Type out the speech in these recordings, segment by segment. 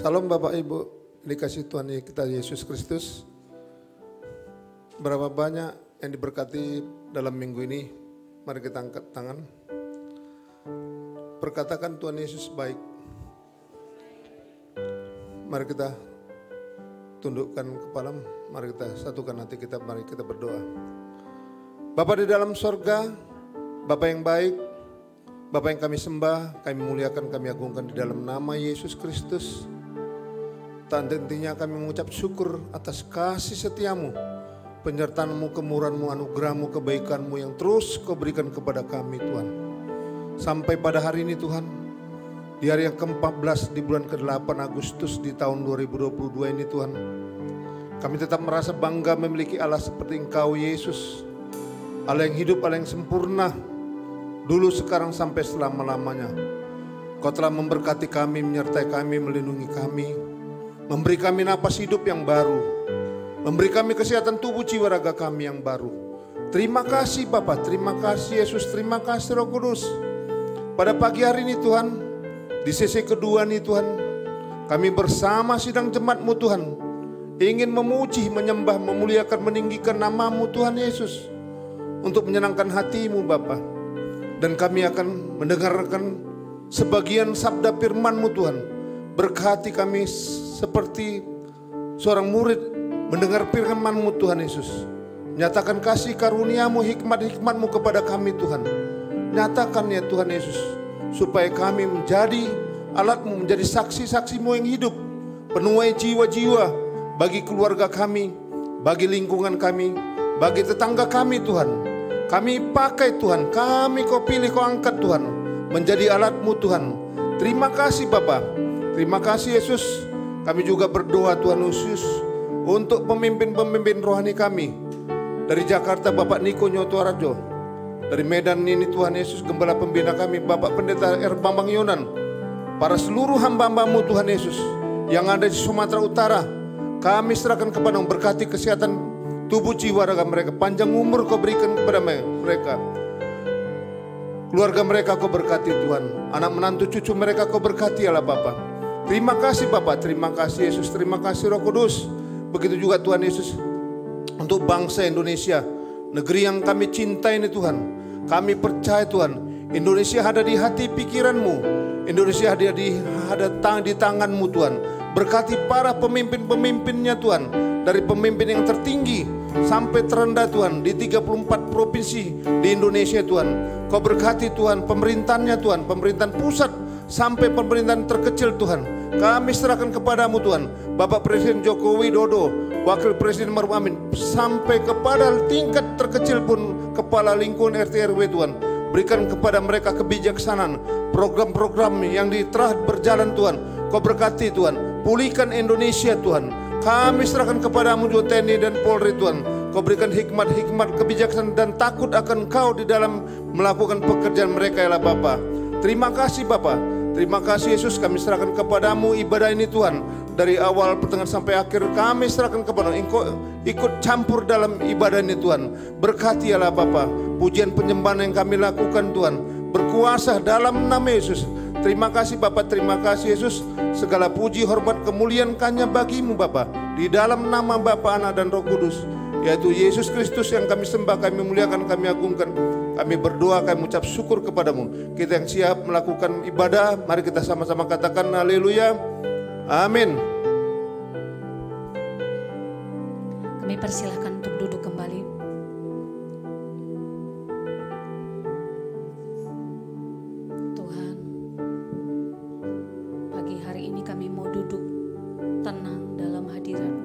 Salam Bapak Ibu, dikasih Tuhan kita Yesus Kristus. Berapa banyak yang diberkati dalam minggu ini? Mari kita angkat tangan. Perkatakan Tuhan Yesus baik. Mari kita tundukkan kepala, mari kita satukan hati kita, mari kita berdoa. Bapa di dalam sorga, Bapa yang baik, Bapa yang kami sembah, kami muliakan, kami agungkan di dalam nama Yesus Kristus. Tak henti-hentinya kami mengucap syukur atas kasih setiamu, penyertaan-Mu, kemurahan-Mu, anugerah-Mu, kebaikan-Mu yang terus Kau berikan kepada kami Tuhan. Sampai pada hari ini Tuhan, di hari yang ke-14 di bulan ke-8 Agustus di tahun 2022 ini Tuhan, kami tetap merasa bangga memiliki Allah seperti Engkau Yesus, Allah yang hidup, Allah yang sempurna, dulu, sekarang, sampai selama-lamanya. Kau telah memberkati kami, menyertai kami, melindungi kami, memberi kami napas hidup yang baru, memberi kami kesehatan tubuh jiwa raga kami yang baru. Terima kasih Bapa, terima kasih Yesus, terima kasih Roh Kudus. Pada pagi hari ini Tuhan, di sesi kedua nih Tuhan, kami bersama sidang jemaat-Mu Tuhan, ingin memuji, menyembah, memuliakan, meninggikan nama-Mu Tuhan Yesus, untuk menyenangkan hati-Mu Bapa. Dan kami akan mendengarkan sebagian sabda firman-Mu Tuhan. Berkati kami seperti seorang murid mendengar firman-Mu Tuhan Yesus. Nyatakan kasih karunia-Mu, hikmat-hikmat-Mu kepada kami Tuhan. Nyatakan ya Tuhan Yesus, supaya kami menjadi alat-Mu, menjadi saksi-saksi-Mu yang hidup, penuai jiwa-jiwa bagi keluarga kami, bagi lingkungan kami, bagi tetangga kami Tuhan. Kami pakai Tuhan, kami Kau pilih, Kau angkat Tuhan, menjadi alat-Mu Tuhan. Terima kasih Bapa, terima kasih Yesus. Kami juga berdoa Tuhan Yesus untuk pemimpin-pemimpin rohani kami. Dari Jakarta Bapak Niko Nyotorajo, dari Medan ini Tuhan Yesus Gembala Pembina kami Bapak Pendeta R. Bambang Yonan, para seluruh hamba-hamba-Mu Tuhan Yesus yang ada di Sumatera Utara, kami serahkan kepada berkati kesehatan tubuh jiwa raga mereka, panjang umur Kau berikan kepada mereka, keluarga mereka Kau berkati Tuhan, anak menantu cucu mereka Kau berkati Allah Bapa. Terima kasih Bapa, terima kasih Yesus, terima kasih Roh Kudus. Begitu juga Tuhan Yesus untuk bangsa Indonesia, negeri yang kami cintai ini Tuhan. Kami percaya Tuhan, Indonesia ada di hati pikiran-Mu, Indonesia ada di tangan-Mu Tuhan. Berkati para pemimpin-pemimpinnya Tuhan, dari pemimpin yang tertinggi sampai terendah Tuhan, di 34 provinsi di Indonesia Tuhan. Kau berkati Tuhan pemerintahannya Tuhan, pemerintahan pusat sampai pemerintahan terkecil Tuhan. Kami serahkan kepada-Mu Tuhan, Bapak Presiden Joko Widodo, Wakil Presiden Maruf Amin, sampai kepada tingkat terkecil pun kepala lingkungan RT RW Tuhan. Berikan kepada mereka kebijaksanaan, program-program yang telah berjalan Tuhan. Kau berkati Tuhan, pulihkan Indonesia Tuhan. Kami serahkan kepada-Mu juga TNI dan Polri Tuhan. Kau berikan hikmat-hikmat, kebijaksanaan dan takut akan Kau di dalam melakukan pekerjaan mereka ya Bapa. Terima kasih Bapa, terima kasih Yesus. Kami serahkan kepada-Mu ibadah ini Tuhan, dari awal pertengahan sampai akhir kami serahkan kepada-Mu. Engkau ikut campur dalam ibadah ini Tuhan. Berkati ya Bapa, pujian penyembahan yang kami lakukan Tuhan, berkuasa dalam nama Yesus. Terima kasih Bapa, terima kasih Yesus. Segala puji, hormat, kemuliaan hanya bagi-Mu Bapa, di dalam nama Bapa, Anak dan Roh Kudus, yaitu Yesus Kristus yang kami sembah, kami muliakan, kami agungkan. Kami berdoa, kami mengucap syukur kepada-Mu. Kita yang siap melakukan ibadah, mari kita sama-sama katakan haleluya, amin. Kami persilahkan untuk duduk kembali. Tuhan, pagi hari ini kami mau duduk tenang dalam hadirat-Mu.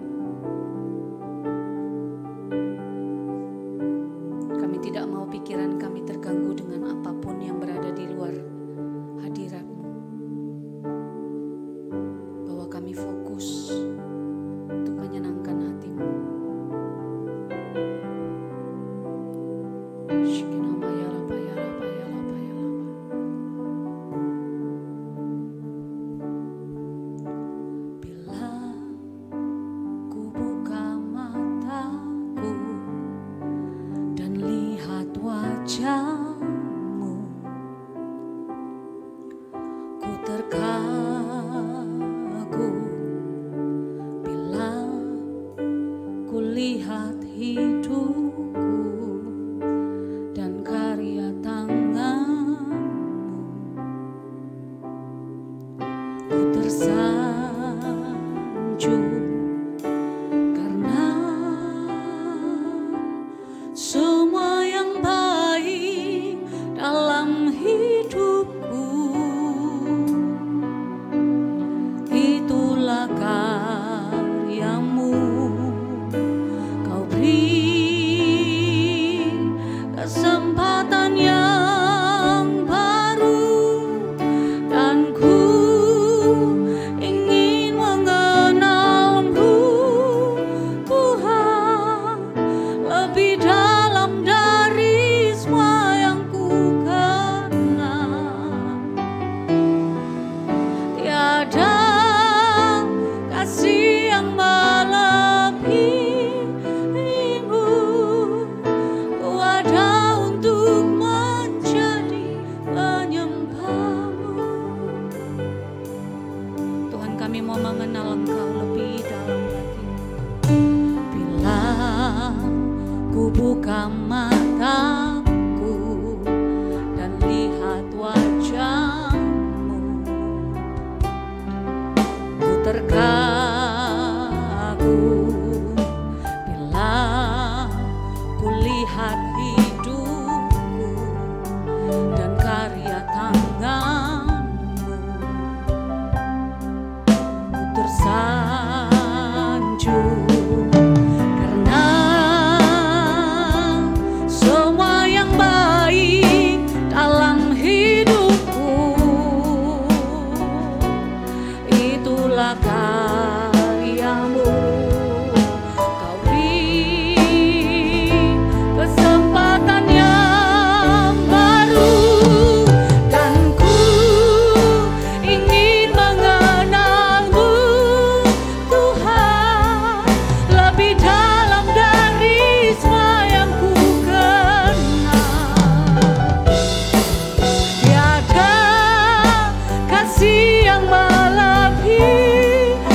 Kami tidak mau pikiran kami terganggu dengan apapun yang berada di luar hadirat-Mu. Bahwa kami fokus untuk menyenangkan hati-Mu. Bila ku buka mataku dan lihat wajah-Mu, ku terkagum tersanjung karena semua yang baik dalam hidupku itulah karyamu. Kau beri kesempatan yang baru dan ku ingin mengenalmu Tuhan lebih dalam dari semua yang ku kenal. Tiada kasih yang melebihimu, ku ada untuk menjadi penyembahmu. Tuhan, kami mau mengenal Engkau lebih dalam lagi. Bila ku buka mataku dan lihat wajahmu, ku terkagum bila ku lihat hidupku dan karya tanganmu. Ku tersanjung karena semua yang baik dalam hidupku itulah karyamu. Kau beri kesempatan yang baru dan ku ingin mengenalmu Tuhan lebih dalam dari semua yang ku kenal. Tiada kasih yang melebihimu,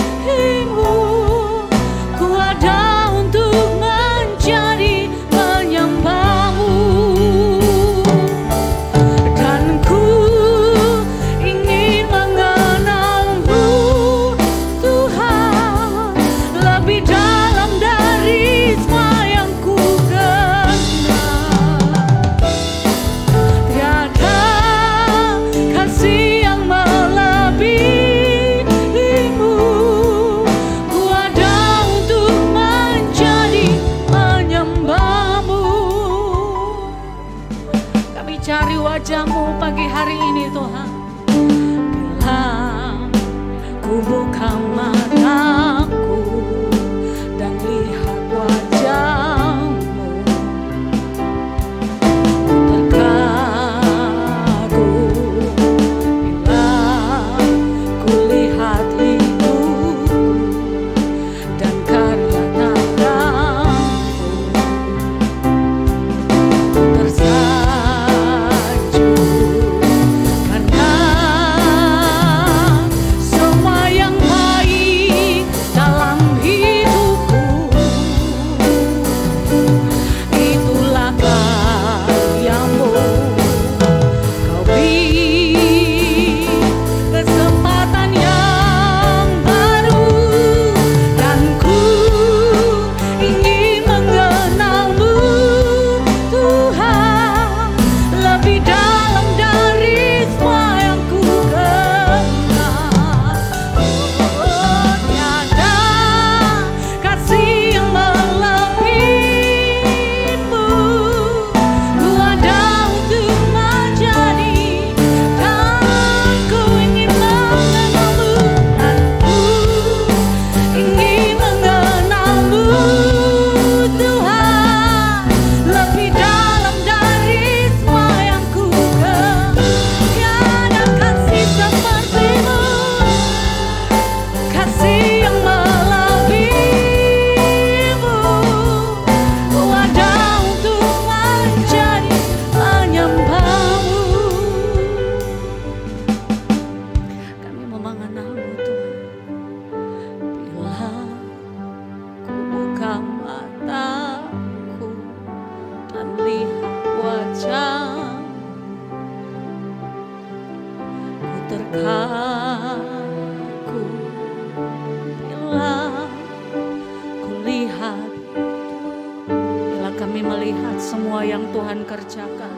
semua yang Tuhan kerjakan.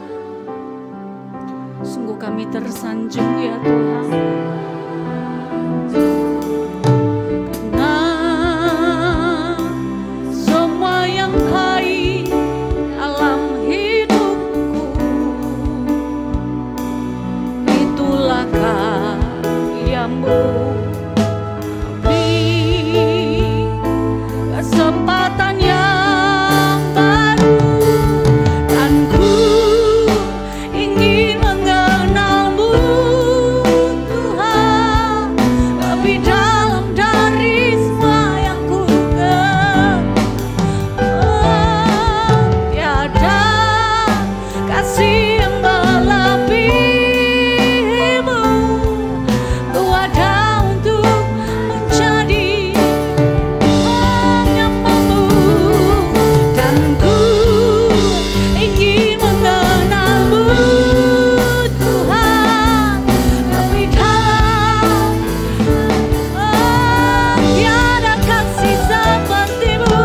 Sungguh kami tersanjung ya Tuhan. Karena semua yang baik dalam hidupku itulah karya-Mu. Kesempatan yang baru dan ku ingin mengenal-Mu Tuhan lebih dalam dari semua yang ku kenal. Tiada kasih yang melebihi-Mu, ku ada untuk menjadi penyembah-Mu, dan ku ingin mengenal-Mu Tuhan lebih dalam. Tiada kasih seperti-Mu,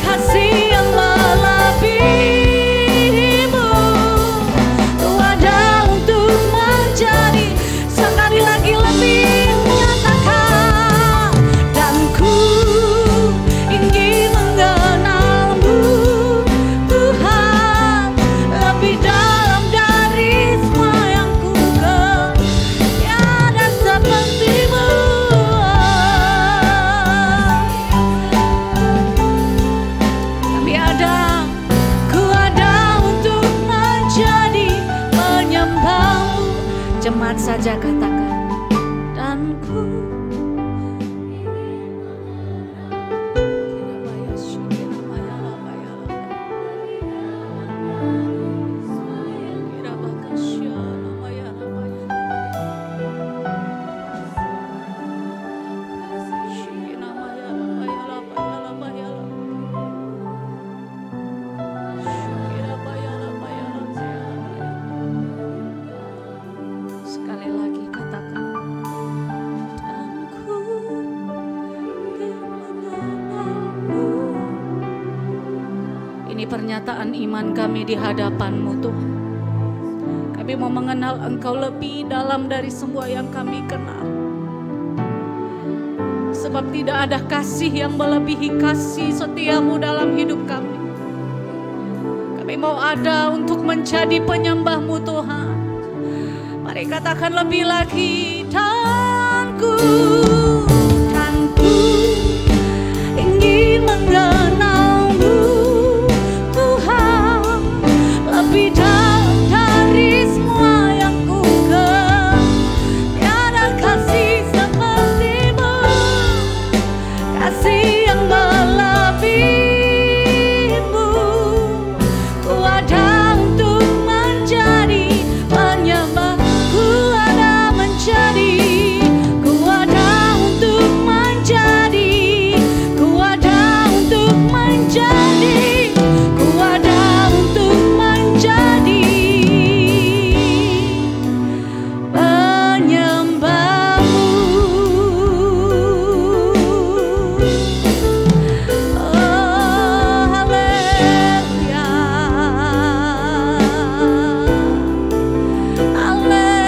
kasih yang melebihi-Mu, ku ada untuk menjadi sekali lagi lebih menyatakan, dan ku ingin mengenal-Mu Tuhan lebih dalam dari semua yang ku kenal. Tiada seperti-Mu. Ku ada untuk menjadi penyembah-Mu. Jemaat saja katakan, dan ku sekali lagi katakan, dan ku ingin mengenal-Mu. Ini pernyataan iman kami di hadapan-Mu Tuhan. Kami mau mengenal Engkau lebih dalam dari semua yang kami kenal. Sebab tidak ada kasih yang melebihi kasih setia-Mu dalam hidup kami. Kami mau ada untuk menjadi penyembah-Mu Tuhan. Mari katakan lebih lagi, dan ku ingin mengenal-Mu Tuhan lebih dalam dari semua yang ku kenal. Tiada kasih seperti-Mu, kasih yang melebihi-Mu, ku ada untuk menjadi penyembah. Ku ada untuk menjadi, ku ada untuk menjadi, ku ada untuk menjadi penyembah-Mu. Oh, haleluya, haleluya.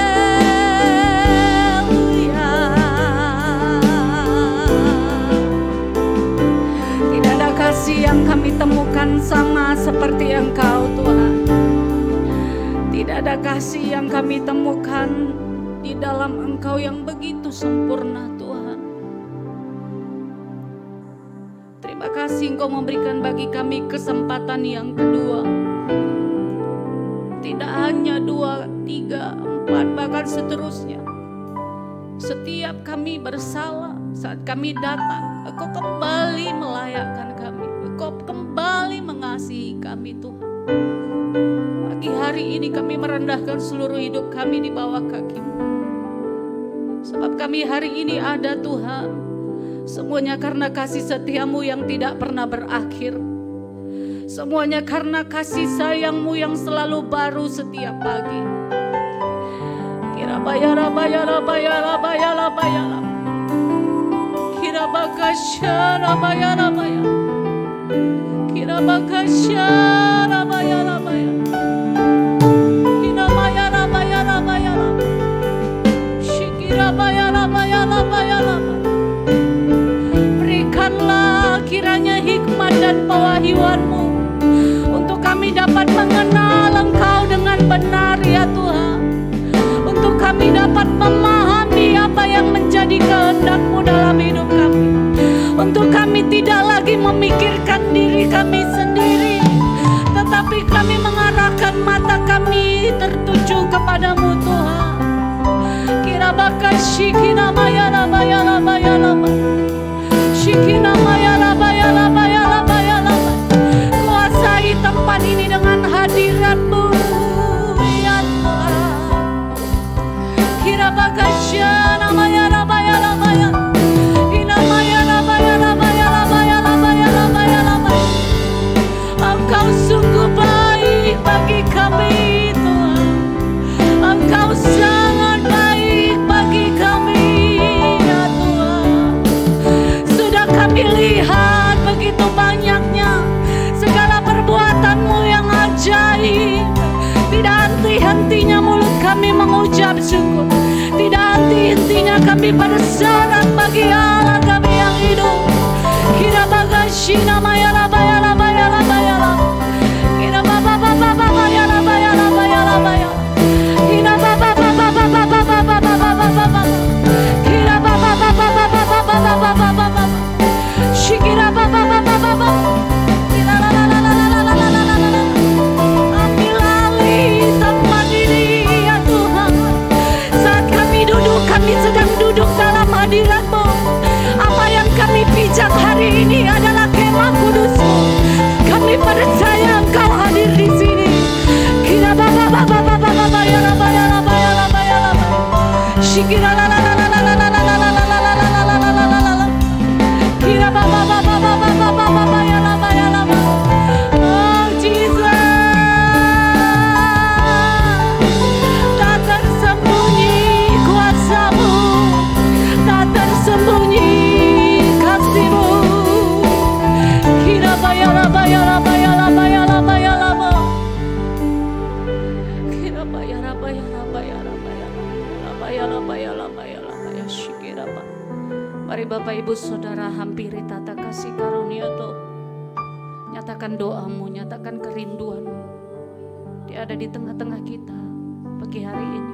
Tidak ada kasih yang kami temukan sama seperti Engkau Tuhan. Tidak ada kasih yang kami temukan di dalam Engkau yang begitu sempurna Tuhan. Terima kasih Engkau memberikan bagi kami kesempatan yang kedua. Tidak hanya 2, 3, 4, bahkan seterusnya. Setiap kami bersalah, saat kami datang, Engkau kembali melayakkan kami. Engkau kembali mengasihi kami Tuhan. Pagi hari ini kami merendahkan seluruh hidup kami di bawah kaki-Mu. Sebab kami hari ini ada Tuhan, semuanya karena kasih setia-Mu yang tidak pernah berakhir. Semuanya karena kasih sayang-Mu yang selalu baru setiap pagi. Kirabayara bayara bayara bayara bayara. Kirabakasyara bayara bayara. Kirabakasya rabaya rabaya. Inamaya rabaya rabaya rabaya. Shikirabaya rabaya rabaya rabaya. Berikanlah kiranya hikmat dan pewahyuan-Mu untuk kami dapat mengenal Engkau dengan benar ya Tuhan. Untuk kami dapat memahami apa yang menjadi kehendak-Mu dalam hidup kami. Untuk kami tidak lagi memikirkan diri kami sendiri, tetapi kami mengarahkan mata kami tertuju kepadamu Tuhan. Kirabaka shikina maya rabaya rabaya rabaya. Shikina maya rabaya rabaya rabaya rabaya. Kuasai tempat ini dengan hadirat-Mu ya Tuhan. Kirabaka shana maya rabaya rabaya. Engkau sungguh baik bagi kami Tuhan. Engkau sangat baik bagi kami ya Tuhan. Sudah kami lihat begitu banyaknya segala perbuatan-Mu yang ajaib. Tidak henti-hentinya mulut kami mengucap syukur. Tidak henti-hentinya kami bersorak bagi Allah kami yang hidup. Kira bagashina maya rabaya rabaya rabaya rabaya. Kira baba baba baba ya rabaya rabaya rabaya. Kira baba baba baba baba baba baba baba. Kira baba baba baba baba baba baba. Shikira baba baba baba. Kira la la la la la la la la la la. Ambil alih tempat ini ya Tuhan. Saat kami duduk, kami sedang duduk dalam hadirat-Mu. Apa yang kami pijak hari ini adalah kemah kudus-Mu. Kami percaya Engkau hadir di sini. Kira baba baba baba baba ya rabaya rabaya rabaya rabaya. Shikira la la la la la la la la la la la la la la la la. Kira baba baba baba baba baba ya rabaya rabaya. Oh Jesus, tak tersembunyi kuasa-Mu, tak tersembunyi kasih-Mu. Kira baya rabaya rabaya rabaya rabaya rabaya. Kira baya rabaya rabaya rabaya rabaya rabaya rabaya rabaya. Shikira ba. Mari Bapak Ibu Saudara hampiri tata kasih karunia Tuhan. Nyatakan doa-Mu, nyatakan kerinduan-Mu. Dia ada di tengah-tengah kita pagi hari ini.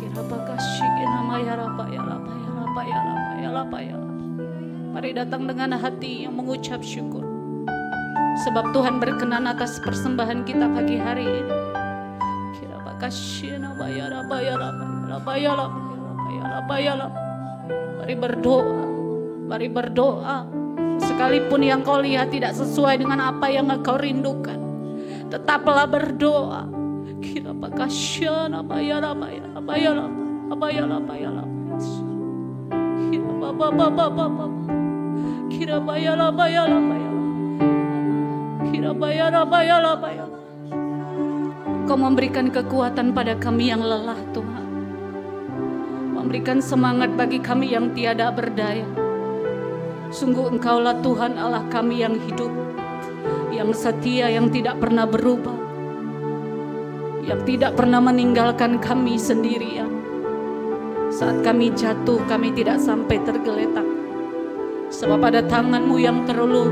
Kira bakasih namanya rabaya rabaya rabaya rabaya rabaya. Mari datang dengan hati yang mengucap syukur. Sebab Tuhan berkenan atas persembahan kita pagi hari ini. Kira bakasih namanya rabaya rabaya rabaya rabaya rabaya. Mari berdoa, mari berdoa. Sekalipun yang kau lihat tidak sesuai dengan apa yang engkau rindukan, tetaplah berdoa. Kira bakasih namanya rabaya rabaya rabaya rabaya rabaya. Kira baba baba baba. Kira baya rabaya rabaya. Kira baya rabaya rabaya. Kau memberikan kekuatan pada kami yang lelah Tuhan. Memberikan semangat bagi kami yang tiada berdaya. Sungguh Engkaulah Tuhan Allah kami yang hidup, yang setia, yang tidak pernah berubah, yang tidak pernah meninggalkan kami sendirian. Saat kami jatuh, kami tidak sampai tergeletak. Sebab ada tangan-Mu yang terulur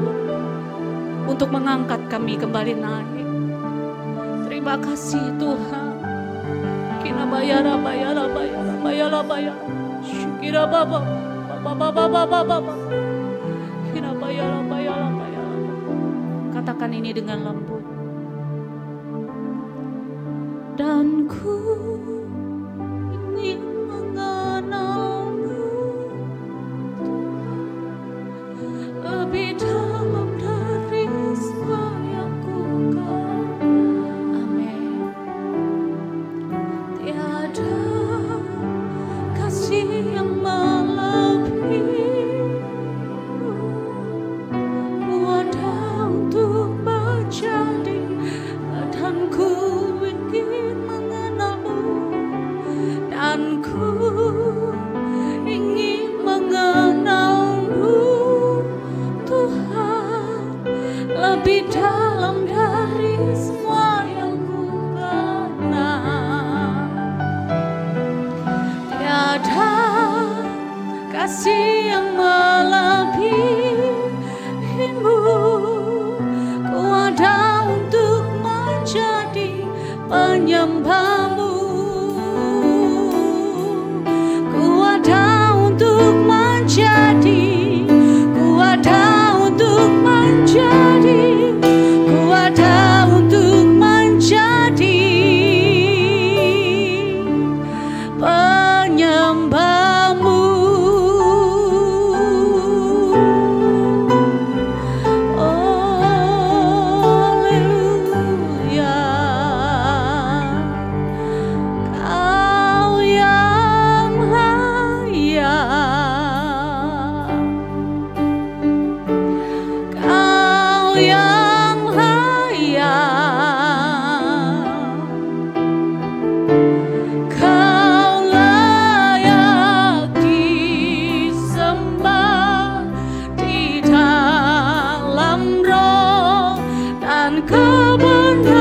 untuk mengangkat kami kembali naik. Terima kasih Tuhan. Kira baya rabaya rabaya rabaya rabaya. Kira baba baba baba baba. Kira baya rabaya rabaya. Katakan ini dengan lembut. Dan ku ingin mengenal-Mu lebih dalam dari semua yang ku kenal. Amin. Tiada kasih yang melebihi. Ku ada untuk menjadi dan ku ingin mengenal-Mu kasih yang melebihimu. Ku ada untuk menjadi penyembahmu. Ku ada untuk menjadi, ku ada untuk menjadi, ku ada untuk menjadi penyembahmu. Haleluya. Kau yang layak, Kau yang layak, Kau layak disembah di dalam roh dan kebenaran.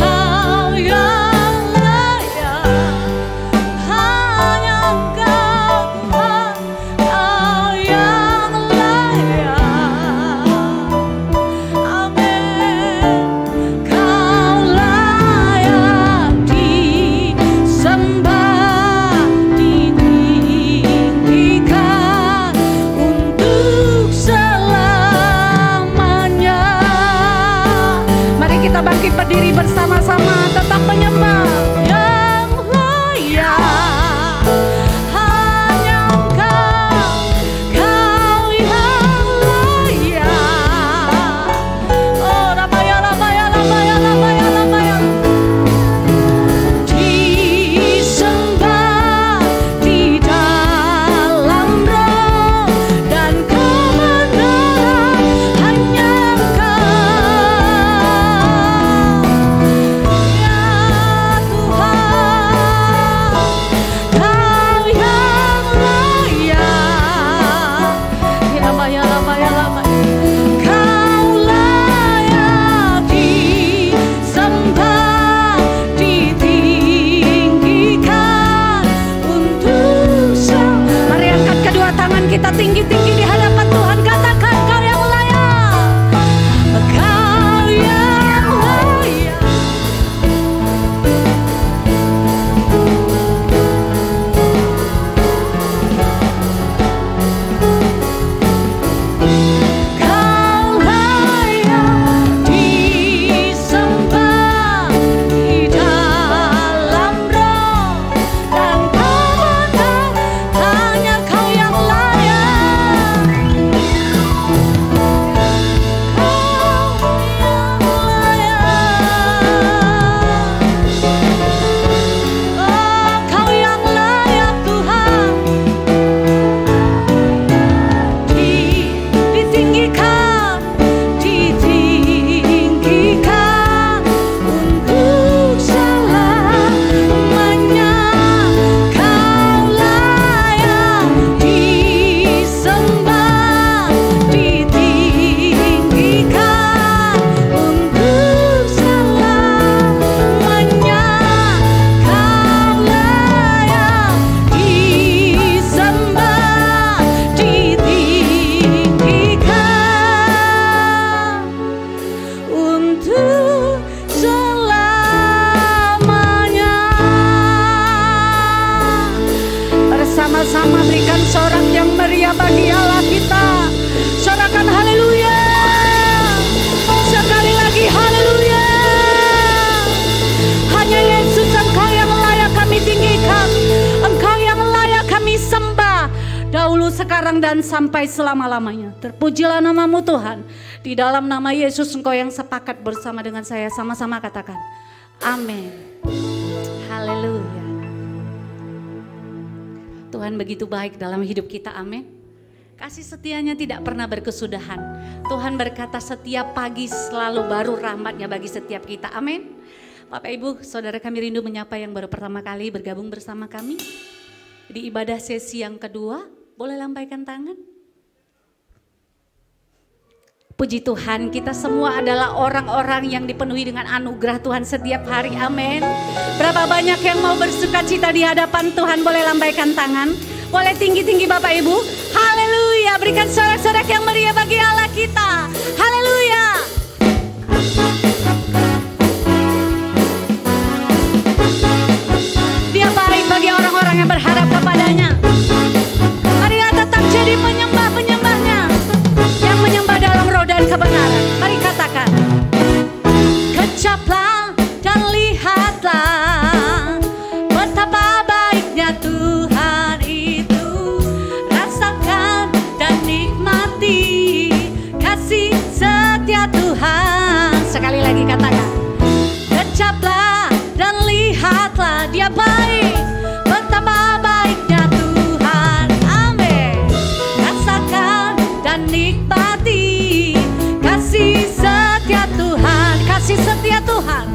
Kau yang layak, hanya Engkau Tuhan. Kau yang layak, amin. Kau layak disembah, ditinggikan untuk selamanya. Mari kita bangkit berdiri bersama-sama, tetap menyembah yang layak. Hanya Engkau, Kau yang layak. Oh, Ramaya, Ramaya, Ramaya, Ramaya, Ramaya. Disembah di dalam roh dan kebenaran, hanya Engkau, ya Tuhan. Kau yang layak. Ya Ramaya, Ramaya, Ramaya. Kau layak disembah, ditinggikan untuk Mari angkat kedua tangan kita tinggi-tinggi di hadapan Tuhan. Katakan, Kau yang layak. Kau yang layak. Kau layak disembah di dalam roh dan kebenaran, hanya Kau yang layak. Kau yang layak. Oh, Kau yang layak Tuhan. Ditinggikan, ditinggikan untuk selamanya. Kau layak disembah, ditinggikan untuk selamanya. Kau layak disembah, ditinggikan untuk selamanya. Bersama-sama berikan sorak yang meriah bagi Allah kita. Sorakan haleluya. Sekali lagi haleluya. Hanya Yesus, Engkau yang layak kami tinggikan. Engkau yang layak kami sembah. Dahulu, sekarang, dan sampai selama-lamanya. Terpujilah nama-Mu Tuhan. Di dalam nama Yesus, Engkau yang sepakat bersama dengan saya. Sama-sama katakan, amin. Haleluya. Tuhan begitu baik dalam hidup kita, amin. Kasih setianya tidak pernah berkesudahan. Tuhan berkata setiap pagi selalu baru rahmat-Nya bagi setiap kita, amin. Bapak Ibu, Saudara, kami rindu menyapa yang baru pertama kali bergabung bersama kami di ibadah sesi yang kedua. Boleh lambaikan tangan. Puji Tuhan, kita semua adalah orang-orang yang dipenuhi dengan anugerah Tuhan setiap hari. Amin. Berapa banyak yang mau bersuka cita di hadapan Tuhan? Boleh lambaikan tangan. Boleh tinggi-tinggi Bapak Ibu. Haleluya. Berikan sorak-sorak yang meriah bagi Allah kita. Haleluya. Dia baik bagi orang-orang yang berharap kepadanya. Marilah tetap jadi penyembah-penyembahnya yang menyembah dalam roh dan kebenaran. Mari katakan, kecaplah dan lihatlah betapa baiknya Tuhan itu. Rasakan dan nikmati kasih setia Tuhan. Sekali lagi katakan, kecaplah dan lihatlah, Dia baik, betapa baiknya Tuhan. Amin. Rasakan dan nikmati kasih setia Tuhan. Kasih setia Tuhan.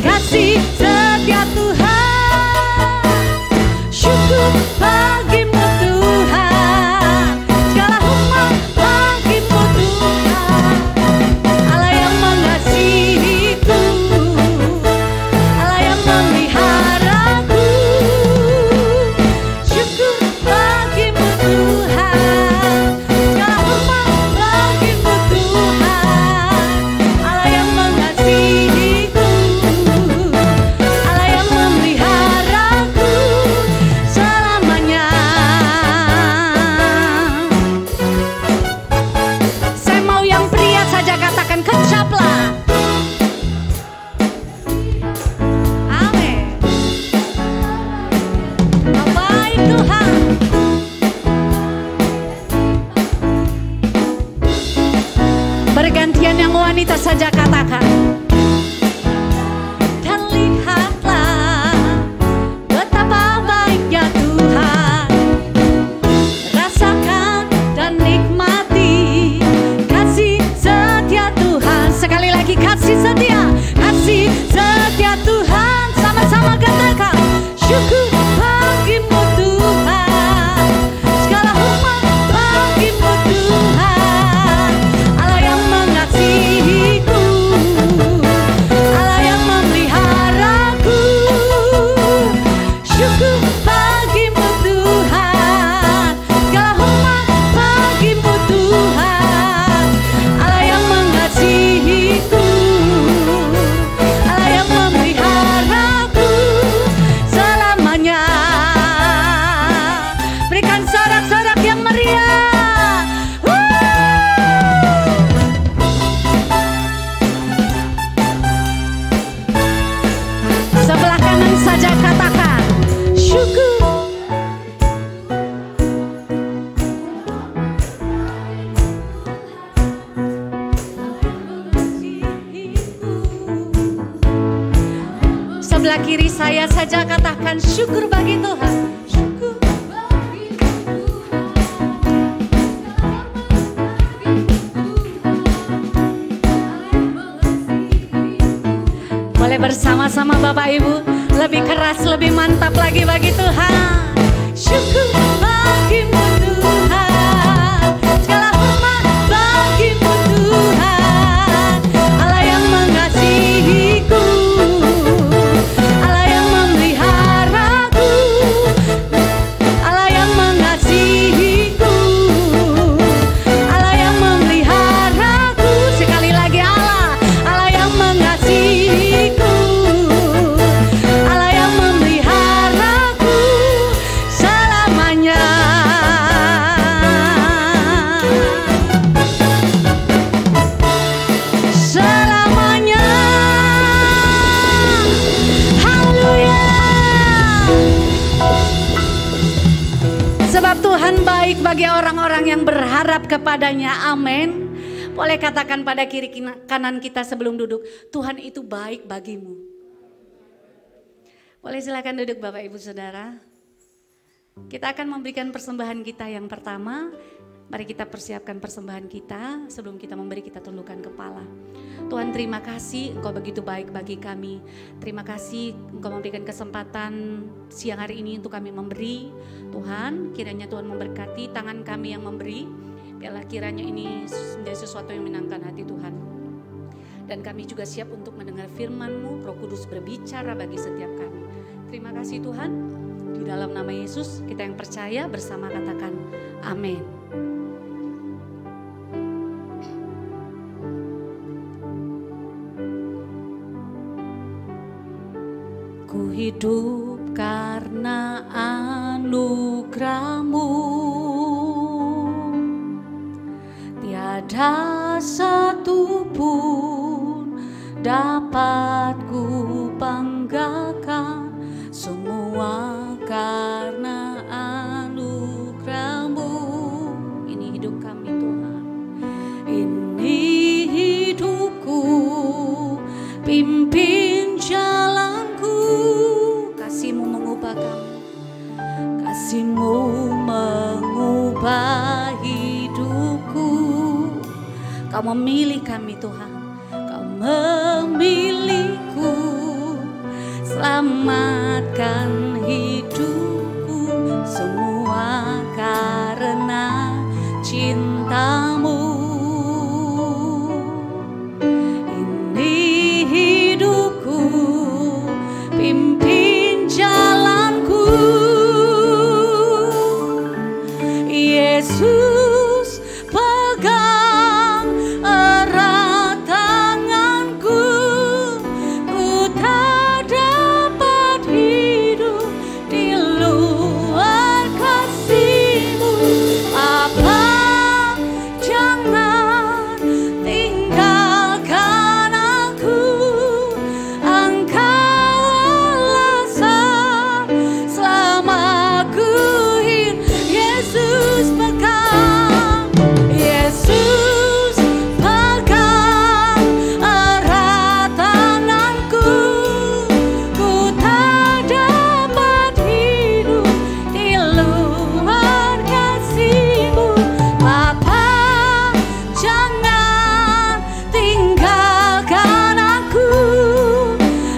Kasih setia Tuhan. Syukur bagimu Tuhan. Segala hormat bagimu Tuhan. Allah yang mengasihiku, Allah yang memeliharaku. Syukur bagimu Tuhan. Segala hormat bagimu Tuhan. Allah yang mengasihiku, Allah yang memeliharaku selamanya. Saya mau yang pria saja, katakan kecaplah. Amin. Oh, baik Tuhan. Bergantian yang wanita saja katakan. Dan lihatlah betapa baiknya Tuhan. Rasakan dan nikmati kasih setia Tuhan. Sekali lagi, kasih setia. Kasih setia Tuhan. Sama-sama katakan, syukur bagimu Tuhan. Segala hormat bagimu Tuhan. Allah yang mengasihiku, Allah yang memeliharaku. Syukur bagimu Tuhan. Segala hormat bagimu Tuhan. Allah yang mengasihiku, Allah yang memeliharaku selamanya. Berikan sorak-sorak yang meriah. Sebelah kanan saja katakan, syukur. Sebelah kiri saya saja katakan, syukur bagi Tuhan. Syukur bagi Tuhan. Boleh bersama-sama Bapak Ibu, lebih keras, lebih mantap lagi bagi Tuhan. Syukur bagimu Tuhan. Segala hormat bagimu Tuhan. Allah yang mengasihiku, Allah yang memeliharaku. Allah yang mengasihiku, Allah yang memeliharaku. Sekali lagi, Allah, Allah yang mengasihiku, Allah yang memeliharaku selamanya. Selamanya. Haleluya. Sebab Tuhan baik bagi orang-orang yang berharap kepadanya. Amin. Boleh katakan pada kiri kanan kita sebelum duduk, Tuhan itu baik bagimu. Boleh silakan duduk Bapak Ibu Saudara. Kita akan memberikan persembahan kita yang pertama. Mari kita persiapkan persembahan kita. Sebelum kita memberi, kita tundukkan kepala. Tuhan, terima kasih Engkau begitu baik bagi kami. Terima kasih Engkau memberikan kesempatan siang hari ini untuk kami memberi. Tuhan, kiranya Tuhan memberkati tangan kami yang memberi. Biarlah kiranya ini menjadi sesuatu yang menyenangkan hati Tuhan. Dan kami juga siap untuk mendengar firman-Mu, Roh Kudus berbicara bagi setiap kami. Terima kasih Tuhan, di dalam nama Yesus kita yang percaya bersama katakan amin. Ku hidup karena anugerah-Mu, tiada satu pun dapat ku banggakan, semua karena anugerah-Mu. Ini hidup kami Tuhan, ini hidupku, pimpin jalanku. Kasih-Mu mengubah kami, kasih-Mu mengubah hidupku. Kau memilih kami Tuhan, Kau memilihku, selamatkan hidupku, semua karena cinta-Mu. Ini hidupku, pimpin jalanku. Yesus pegang erat tanganku, ku tak dapat hidup di luar kasih-Mu. Bapa, jangan tinggalkan aku, Engkau alasan selamaku hidup. Yesus pegang, Yesus pegang erat tanganku, ku tak dapat hidup di luar kasih-Mu. Bapa, jangan tinggalkan aku,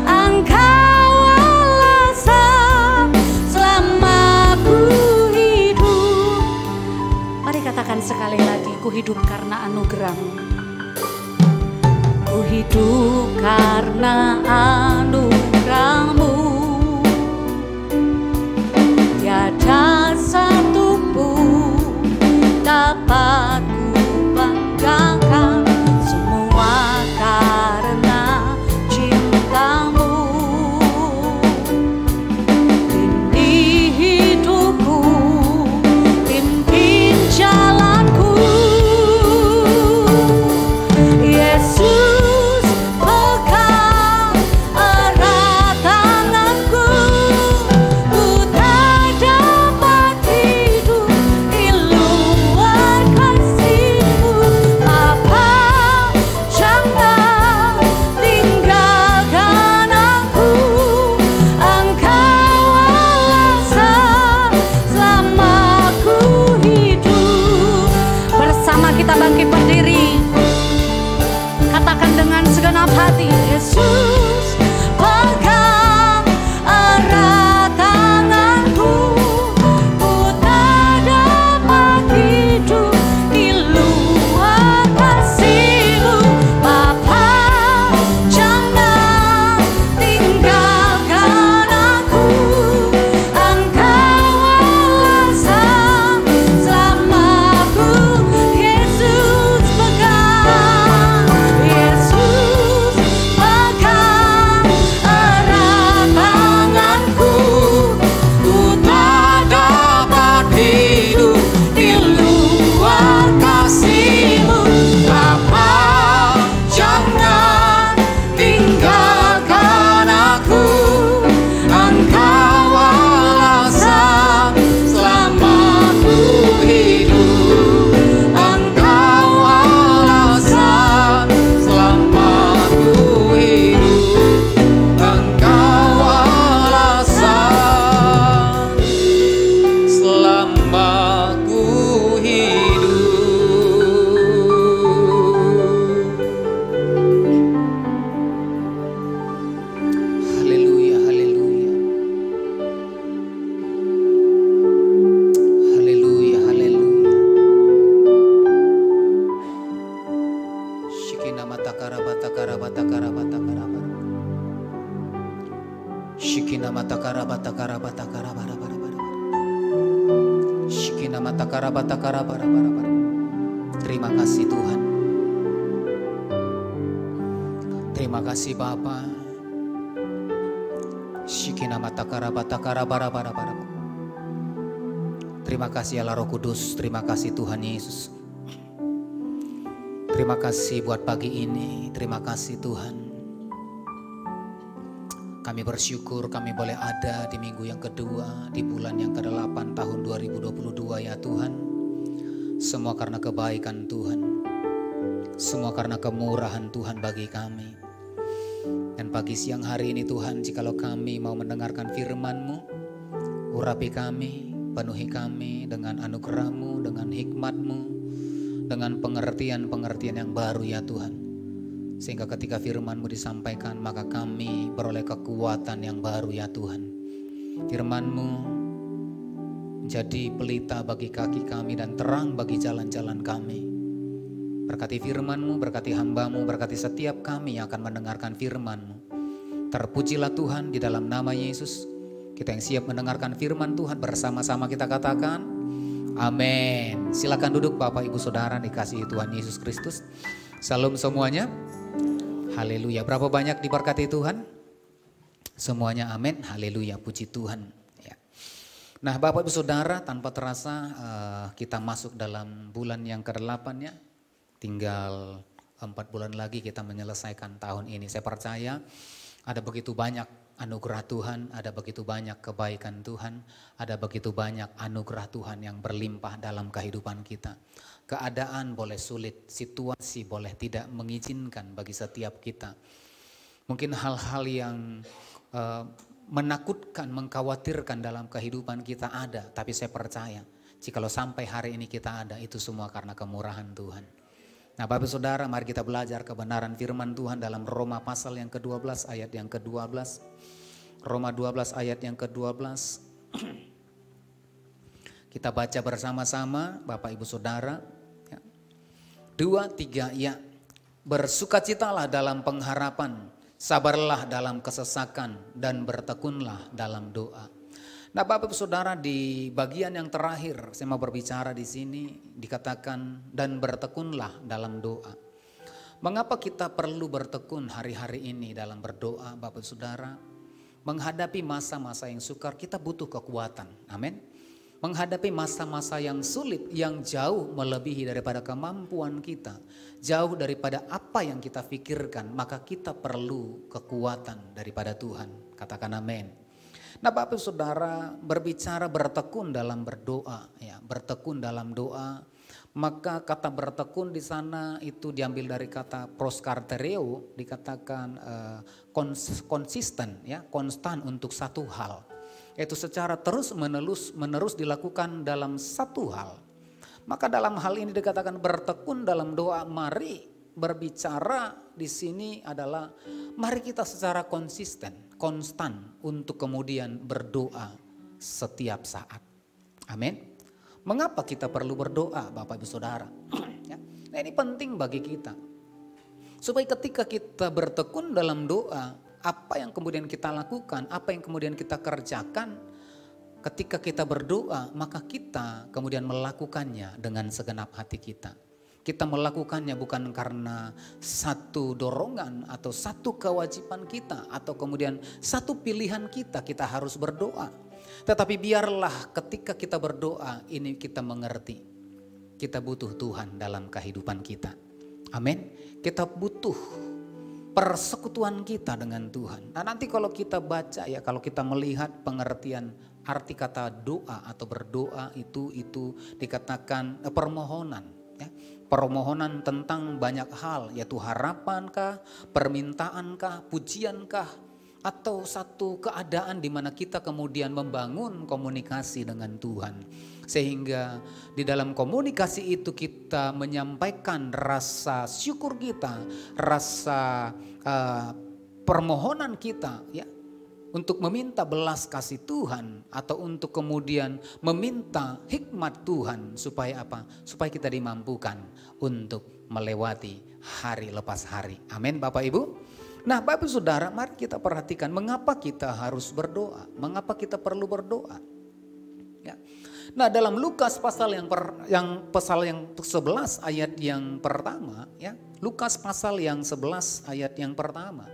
Engkau alasan selamaku hidup. Mari katakan sekali lagi, ku hidup karena anugerah-Mu. Ku hidup karena anugerah-Mu, tiada satu pun dapat ku banggakan, semua karena cinta-Mu. Ini hidupku, pimpin jalanku. Yesus pegang erat Terima kasih Tuhan. Terima kasih Bapa. Terima kasih Allah Roh Kudus, terima kasih Tuhan Yesus. Terima kasih buat pagi ini, terima kasih Tuhan. Kami bersyukur kami boleh ada di minggu yang kedua, di bulan yang ke-8 tahun 2022 ya Tuhan. Semua karena kebaikan Tuhan, semua karena kemurahan Tuhan bagi kami. Dan pagi siang hari ini Tuhan, jikalau kami mau mendengarkan firman-Mu, urapi kami, penuhi kami dengan anugerah-Mu, dengan hikmat-Mu, dengan pengertian-pengertian yang baru ya Tuhan. Sehingga ketika firman-Mu disampaikan, maka kami beroleh kekuatan yang baru ya Tuhan. Firman-Mu menjadi pelita bagi kaki kami dan terang bagi jalan-jalan kami. Berkati firman-Mu, berkati hamba-Mu, berkati setiap kami yang akan mendengarkan firman-Mu. Terpujilah Tuhan di dalam nama Yesus. Kita yang siap mendengarkan firman Tuhan bersama-sama kita katakan, amin. Silakan duduk Bapak Ibu Saudara dikasihi Tuhan Yesus Kristus. Salam semuanya. Haleluya. Berapa banyak diberkati Tuhan? Semuanya amin. Haleluya. Puji Tuhan. Ya. Nah Bapak Ibu Saudara, tanpa terasa kita masuk dalam bulan yang ke-8 ya. Tinggal 4 bulan lagi kita menyelesaikan tahun ini. Saya percaya ada begitu banyak anugerah Tuhan, ada begitu banyak kebaikan Tuhan, ada begitu banyak anugerah Tuhan yang berlimpah dalam kehidupan kita. Keadaan boleh sulit, situasi boleh tidak mengizinkan bagi setiap kita. Mungkin hal-hal yang menakutkan, mengkhawatirkan dalam kehidupan kita ada. Tapi saya percaya, jikalau sampai hari ini kita ada, itu semua karena kemurahan Tuhan. Nah Bapak Saudara, mari kita belajar kebenaran firman Tuhan dalam Roma pasal yang ke-12 ayat yang ke-12. Roma 12 ayat yang ke-12. Kita baca bersama-sama Bapak Ibu Saudara. 2, 3 ya. Bersukacitalah dalam pengharapan, sabarlah dalam kesesakan, dan bertekunlah dalam doa. Nah Bapak Ibu Saudara, di bagian yang terakhir saya mau berbicara di sini dikatakan dan bertekunlah dalam doa. Mengapa kita perlu bertekun hari-hari ini dalam berdoa Bapak Ibu Saudara? Menghadapi masa-masa yang sukar kita butuh kekuatan. Amin. Menghadapi masa-masa yang sulit yang jauh melebihi daripada kemampuan kita, jauh daripada apa yang kita pikirkan, maka kita perlu kekuatan daripada Tuhan. Katakan amin. Nah Bapak Saudara, berbicara bertekun dalam berdoa ya, bertekun dalam doa, maka kata bertekun di sana itu diambil dari kata proskartereo, dikatakan konsisten ya, konstan untuk satu hal. Yaitu secara terus menerus dilakukan dalam satu hal. Maka dalam hal ini dikatakan bertekun dalam doa, mari berbicara di sini adalah mari kita secara konstan untuk kemudian berdoa setiap saat. Amin. Mengapa kita perlu berdoa Bapak Ibu Saudara? Ya. Nah ini penting bagi kita. Supaya ketika kita bertekun dalam doa, apa yang kemudian kita lakukan, apa yang kemudian kita kerjakan, ketika kita berdoa, maka kita kemudian melakukannya dengan segenap hati kita. Kita melakukannya bukan karena satu dorongan atau satu kewajiban kita atau kemudian satu pilihan kita harus berdoa. Tetapi biarlah ketika kita berdoa ini kita mengerti. Kita butuh Tuhan dalam kehidupan kita. Amin. Kita butuh persekutuan kita dengan Tuhan. Nah nanti kalau kita baca ya, kalau kita melihat pengertian arti kata doa atau berdoa itu dikatakan permohonan. Ya. Permohonan tentang banyak hal, yaitu harapankah, permintaankah, pujiankah, atau satu keadaan di mana kita kemudian membangun komunikasi dengan Tuhan. Sehingga di dalam komunikasi itu kita menyampaikan rasa syukur kita, rasa permohonan kita ya. Untuk meminta belas kasih Tuhan atau untuk kemudian meminta hikmat Tuhan supaya apa? Supaya kita dimampukan untuk melewati hari lepas hari. Amin Bapak Ibu. Nah Bapak Ibu Saudara, mari kita perhatikan mengapa kita harus berdoa. Mengapa kita perlu berdoa. Ya. Nah, dalam Lukas pasal yang 11 ayat yang pertama, ya. Lukas pasal yang 11 ayat yang pertama.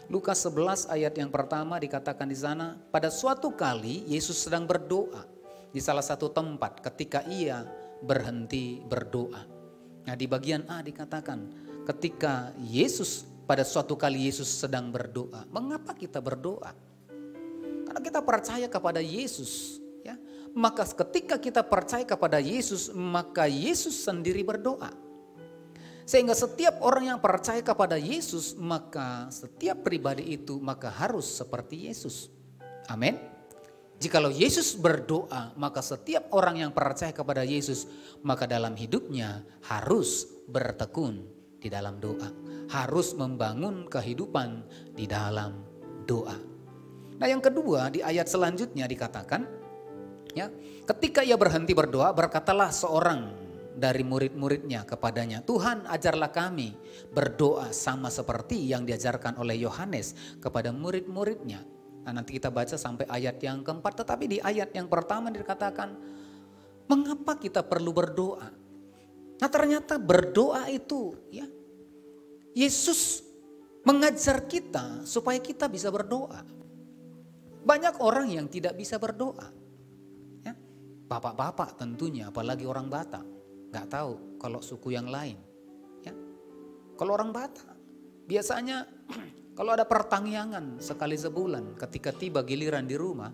Lukas 11 ayat yang pertama dikatakan di sana, pada suatu kali Yesus sedang berdoa di salah satu tempat ketika ia berhenti berdoa. Nah, di bagian A dikatakan, ketika pada suatu kali Yesus sedang berdoa. Mengapa kita berdoa? Karena kita percaya kepada Yesus, ya. Maka ketika kita percaya kepada Yesus, maka Yesus sendiri berdoa. Sehingga setiap orang yang percaya kepada Yesus, maka setiap pribadi itu maka harus seperti Yesus. Amin. Jikalau Yesus berdoa, maka setiap orang yang percaya kepada Yesus, maka dalam hidupnya harus bertekun di dalam doa. Harus membangun kehidupan di dalam doa. Nah, yang kedua di ayat selanjutnya dikatakan, ya, ketika ia berhenti berdoa, berkatalah seorang dari murid-muridnya kepadanya, Tuhan, ajarlah kami berdoa sama seperti yang diajarkan oleh Yohanes kepada murid-muridnya. Nah, nanti kita baca sampai ayat yang keempat, tetapi di ayat yang pertama dikatakan, mengapa kita perlu berdoa? Nah, ternyata berdoa itu, ya, Yesus mengajar kita supaya kita bisa berdoa. Banyak orang yang tidak bisa berdoa. Ya, bapak-bapak tentunya, apalagi orang Batak. Gak tahu kalau suku yang lain. Ya, kalau orang Batak biasanya kalau ada pertangyangan sekali sebulan, ketika tiba giliran di rumah,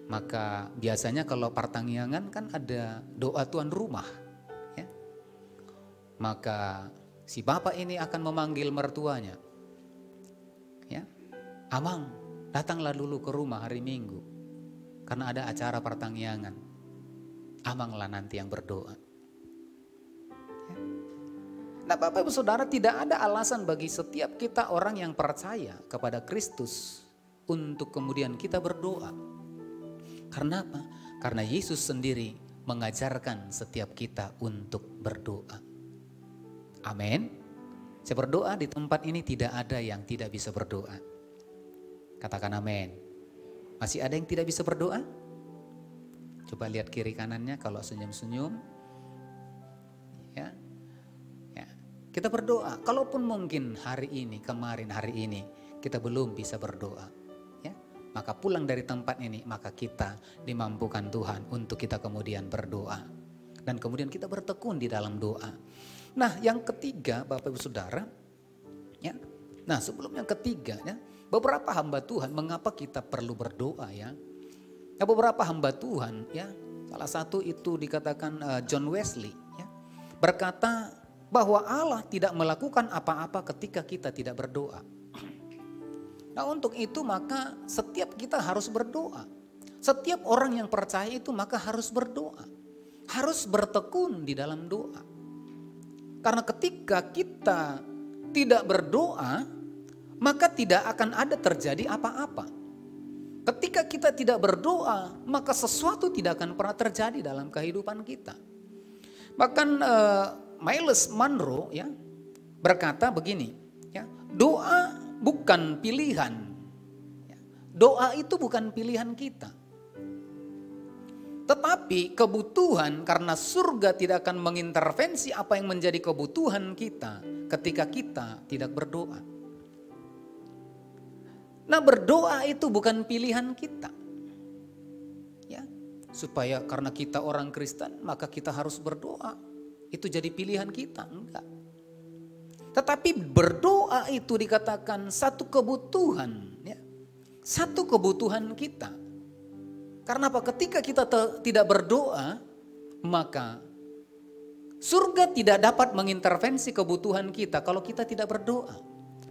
maka biasanya kalau pertangyangan kan ada doa tuan rumah. Ya. Maka si bapak ini akan memanggil mertuanya. Ya, Amang, datanglah dulu ke rumah hari Minggu. Karena ada acara pertangyangan. Amanglah nanti yang berdoa. Ya. Nah, Bapak Ibu Saudara, tidak ada alasan bagi setiap kita orang yang percaya kepada Kristus untuk kemudian kita berdoa. Karena apa? Karena Yesus sendiri mengajarkan setiap kita untuk berdoa. Amin. Saya berdoa di tempat ini tidak ada yang tidak bisa berdoa. Katakan amin. Masih ada yang tidak bisa berdoa? Coba lihat kiri kanannya, kalau senyum-senyum. Ya. Ya. Kita berdoa. Kalaupun mungkin hari ini, kemarin hari ini kita belum bisa berdoa. Ya. Maka pulang dari tempat ini, maka kita dimampukan Tuhan untuk kita kemudian berdoa. Dan kemudian kita bertekun di dalam doa. Nah, yang ketiga, Bapak Ibu Saudara, ya. Nah, sebelum yang ketiga, ya, beberapa hamba Tuhan, mengapa kita perlu berdoa, ya? Nah, beberapa hamba Tuhan, ya, salah satu itu dikatakan John Wesley, ya, berkata bahwa Allah tidak melakukan apa-apa ketika kita tidak berdoa. Nah, untuk itu maka setiap kita harus berdoa. Setiap orang yang percaya itu maka harus berdoa, harus bertekun di dalam doa. Karena ketika kita tidak berdoa, maka tidak akan ada terjadi apa-apa. Ketika kita tidak berdoa, maka sesuatu tidak akan pernah terjadi dalam kehidupan kita. Bahkan Myles Munroe, ya, berkata begini, ya, doa bukan pilihan. Doa itu bukan pilihan kita. Tetapi kebutuhan, karena surga tidak akan mengintervensi apa yang menjadi kebutuhan kita ketika kita tidak berdoa. Nah, berdoa itu bukan pilihan kita. Ya, supaya karena kita orang Kristen maka kita harus berdoa. Itu jadi pilihan kita, enggak. Tetapi berdoa itu dikatakan satu kebutuhan, ya. Satu kebutuhan kita. Karena apa? Ketika kita tidak berdoa, maka surga tidak dapat mengintervensi kebutuhan kita kalau kita tidak berdoa.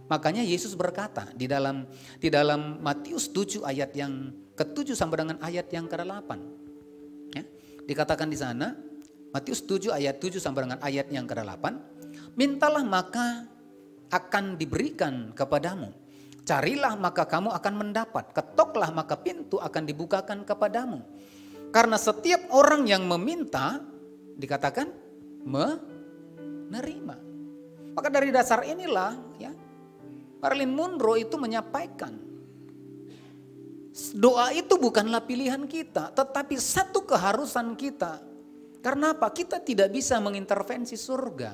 Makanya Yesus berkata di dalam Matius 7 ayat yang ke-7 sampai dengan ayat yang ke-8. Ya, dikatakan di sana, Matius 7 ayat 7 sampai dengan ayat yang ke-8, mintalah maka akan diberikan kepadamu. Carilah maka kamu akan mendapat, ketoklah maka pintu akan dibukakan kepadamu. Karena setiap orang yang meminta, dikatakan menerima. Maka dari dasar inilah, ya, Marilyn Monroe itu menyampaikan, Doa itu bukanlah pilihan kita, tetapi satu keharusan kita. Karena apa? Kita tidak bisa mengintervensi surga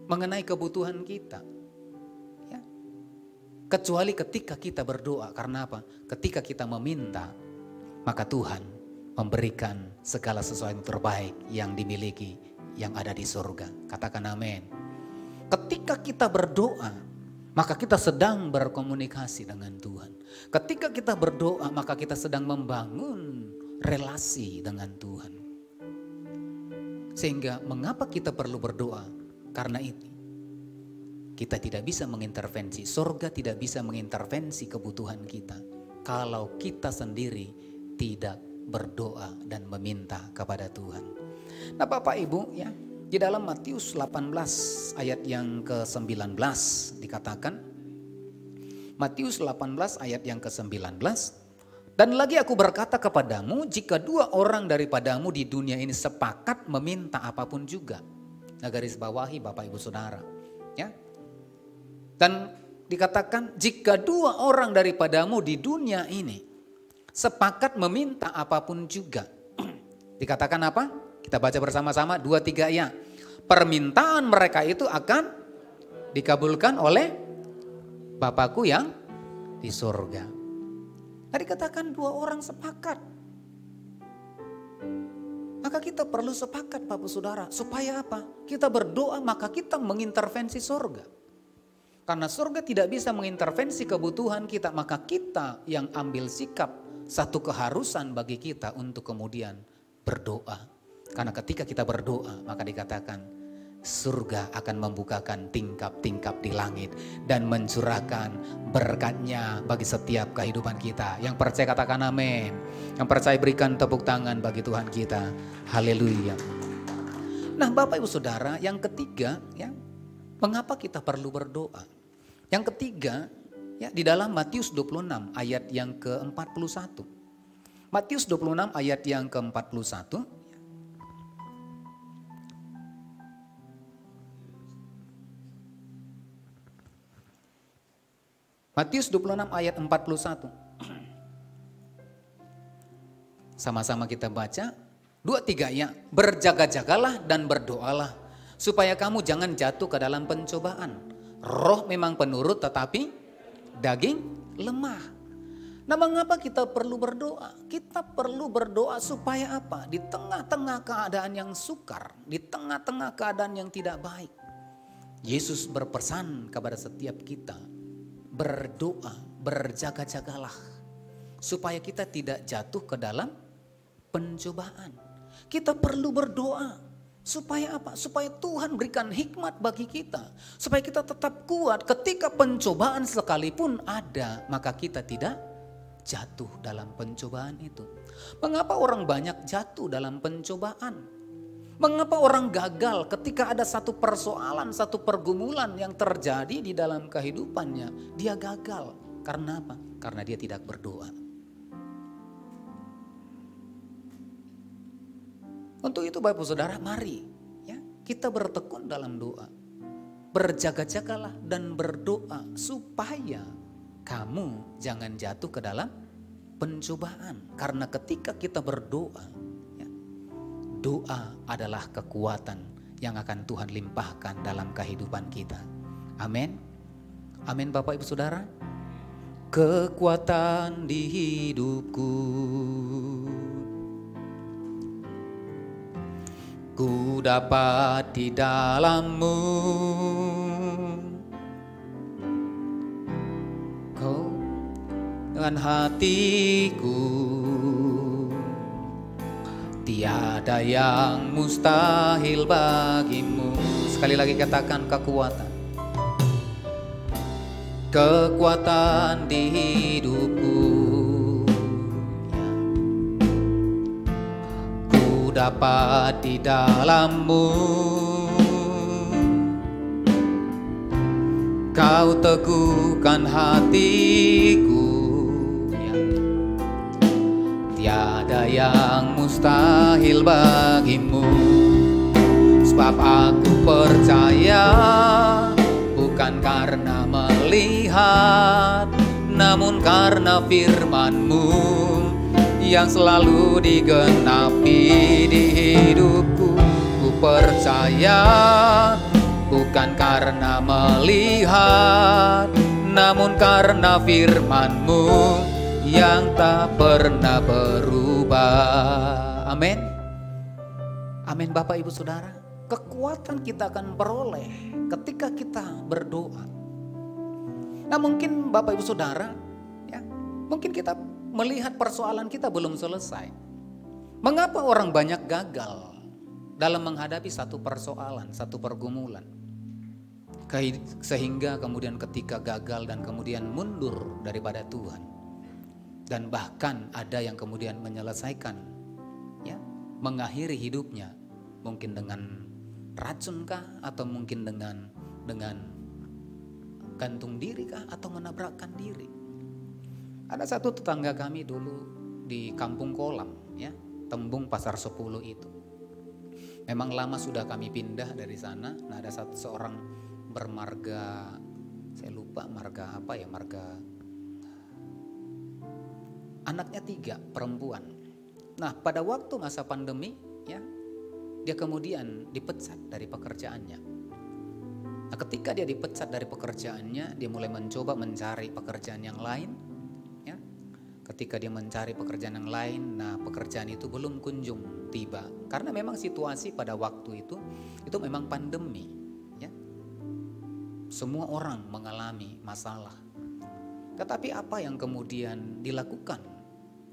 mengenai kebutuhan kita. Ya. Kecuali ketika kita berdoa. Karena apa? Ketika kita meminta, maka Tuhan memberikan segala sesuatu yang terbaik yang dimiliki, yang ada di surga. Katakan amin. Ketika kita berdoa, maka kita sedang berkomunikasi dengan Tuhan. Ketika kita berdoa, maka kita sedang membangun relasi dengan Tuhan. Sehingga mengapa kita perlu berdoa? Karena itu kita tidak bisa mengintervensi, surga tidak bisa mengintervensi kebutuhan kita kalau kita sendiri tidak berdoa dan meminta kepada Tuhan. Nah Bapak Ibu ya, di dalam Matius 18 ayat yang ke-19 dikatakan, Matius 18 ayat yang ke-19, dan lagi aku berkata kepadamu, jika dua orang daripadamu di dunia ini sepakat meminta apapun juga. Nah garis bawahi Bapak Ibu Saudara. Ya. Dan dikatakan jika dua orang daripadamu di dunia ini sepakat meminta apapun juga. Dikatakan apa? Kita baca bersama-sama 2-3 ya. Permintaan mereka itu akan dikabulkan oleh Bapakku yang di surga. Nah dikatakan dua orang sepakat. Maka kita perlu sepakat Bapak Saudara. Supaya apa? Kita berdoa maka kita mengintervensi surga. Karena surga tidak bisa mengintervensi kebutuhan kita. Maka kita yang ambil sikap satu keharusan bagi kita untuk kemudian berdoa. Karena ketika kita berdoa maka dikatakan surga akan membukakan tingkap-tingkap di langit dan mencurahkan berkatnya bagi setiap kehidupan kita. Yang percaya katakan amin. Yang percaya berikan tepuk tangan bagi Tuhan kita. Haleluya. Nah Bapak Ibu Saudara, yang ketiga ya, mengapa kita perlu berdoa? Yang ketiga ya, di dalam Matius 26 ayat yang ke-41. Matius 26 ayat yang ke-41. Matius 26 ayat 41. Sama-sama kita baca. 2-3 ya. Berjaga-jagalah dan berdoalah. Supaya kamu jangan jatuh ke dalam pencobaan. Roh memang penurut tetapi daging lemah. Nah mengapa kita perlu berdoa? Kita perlu berdoa supaya apa? Di tengah-tengah keadaan yang sukar. Di tengah-tengah keadaan yang tidak baik. Yesus berpesan kepada setiap kita. Berdoa, berjaga-jagalah. Supaya kita tidak jatuh ke dalam pencobaan. Kita perlu berdoa. Supaya apa? Supaya Tuhan berikan hikmat bagi kita. Supaya kita tetap kuat ketika pencobaan sekalipun ada. Maka kita tidak jatuh dalam pencobaan itu. Mengapa orang banyak jatuh dalam pencobaan? Mengapa orang gagal ketika ada satu persoalan, satu pergumulan yang terjadi di dalam kehidupannya? Dia gagal. Karena apa? Karena dia tidak berdoa. Untuk itu Bapak Saudara, mari ya, kita bertekun dalam doa. Berjaga-jagalah dan berdoa supaya kamu jangan jatuh ke dalam pencobaan. Karena ketika kita berdoa, doa adalah kekuatan yang akan Tuhan limpahkan dalam kehidupan kita. Amin. Amin Bapak Ibu Saudara. Kekuatan di hidupku, ku dapat di dalam-Mu. Kau dengan hatiku, tiada yang mustahil bagimu. Sekali lagi katakan kekuatan. Kekuatan di hidupku, ku dapat di dalam-Mu. Kau teguhkan hatiku, tiada yang mustahil bagimu. Sebab aku percaya bukan karena melihat, namun karena firman-Mu yang selalu digenapi di hidupku. Ku percaya bukan karena melihat, namun karena firman-Mu yang tak pernah berubah. Amin. Amin Bapak Ibu Saudara. Kekuatan kita akan peroleh ketika kita berdoa. Nah mungkin Bapak Ibu Saudara, ya, mungkin kita melihat persoalan kita belum selesai. Mengapa orang banyak gagal dalam menghadapi satu persoalan, satu pergumulan? Sehingga kemudian ketika gagal dan kemudian mundur daripada Tuhan. Dan bahkan ada yang kemudian menyelesaikan, ya, mengakhiri hidupnya mungkin dengan racun kah, atau mungkin dengan gantung diri kah, atau menabrakkan diri. Ada satu tetangga kami dulu di Kampung Kolam, ya, Tembung Pasar 10 itu. Memang lama sudah kami pindah dari sana. Nah ada seorang bermarga, saya lupa marga apa ya, marga, anaknya 3 perempuan. Nah pada waktu masa pandemi, ya, dia kemudian dipecat dari pekerjaannya. Nah ketika dia dipecat dari pekerjaannya, dia mulai mencoba mencari pekerjaan yang lain, ya. Ketika dia mencari pekerjaan yang lain, nah pekerjaan itu belum kunjung tiba. Karena memang situasi pada waktu itu memang pandemi, ya. Semua orang mengalami masalah. Tetapi apa yang kemudian dilakukan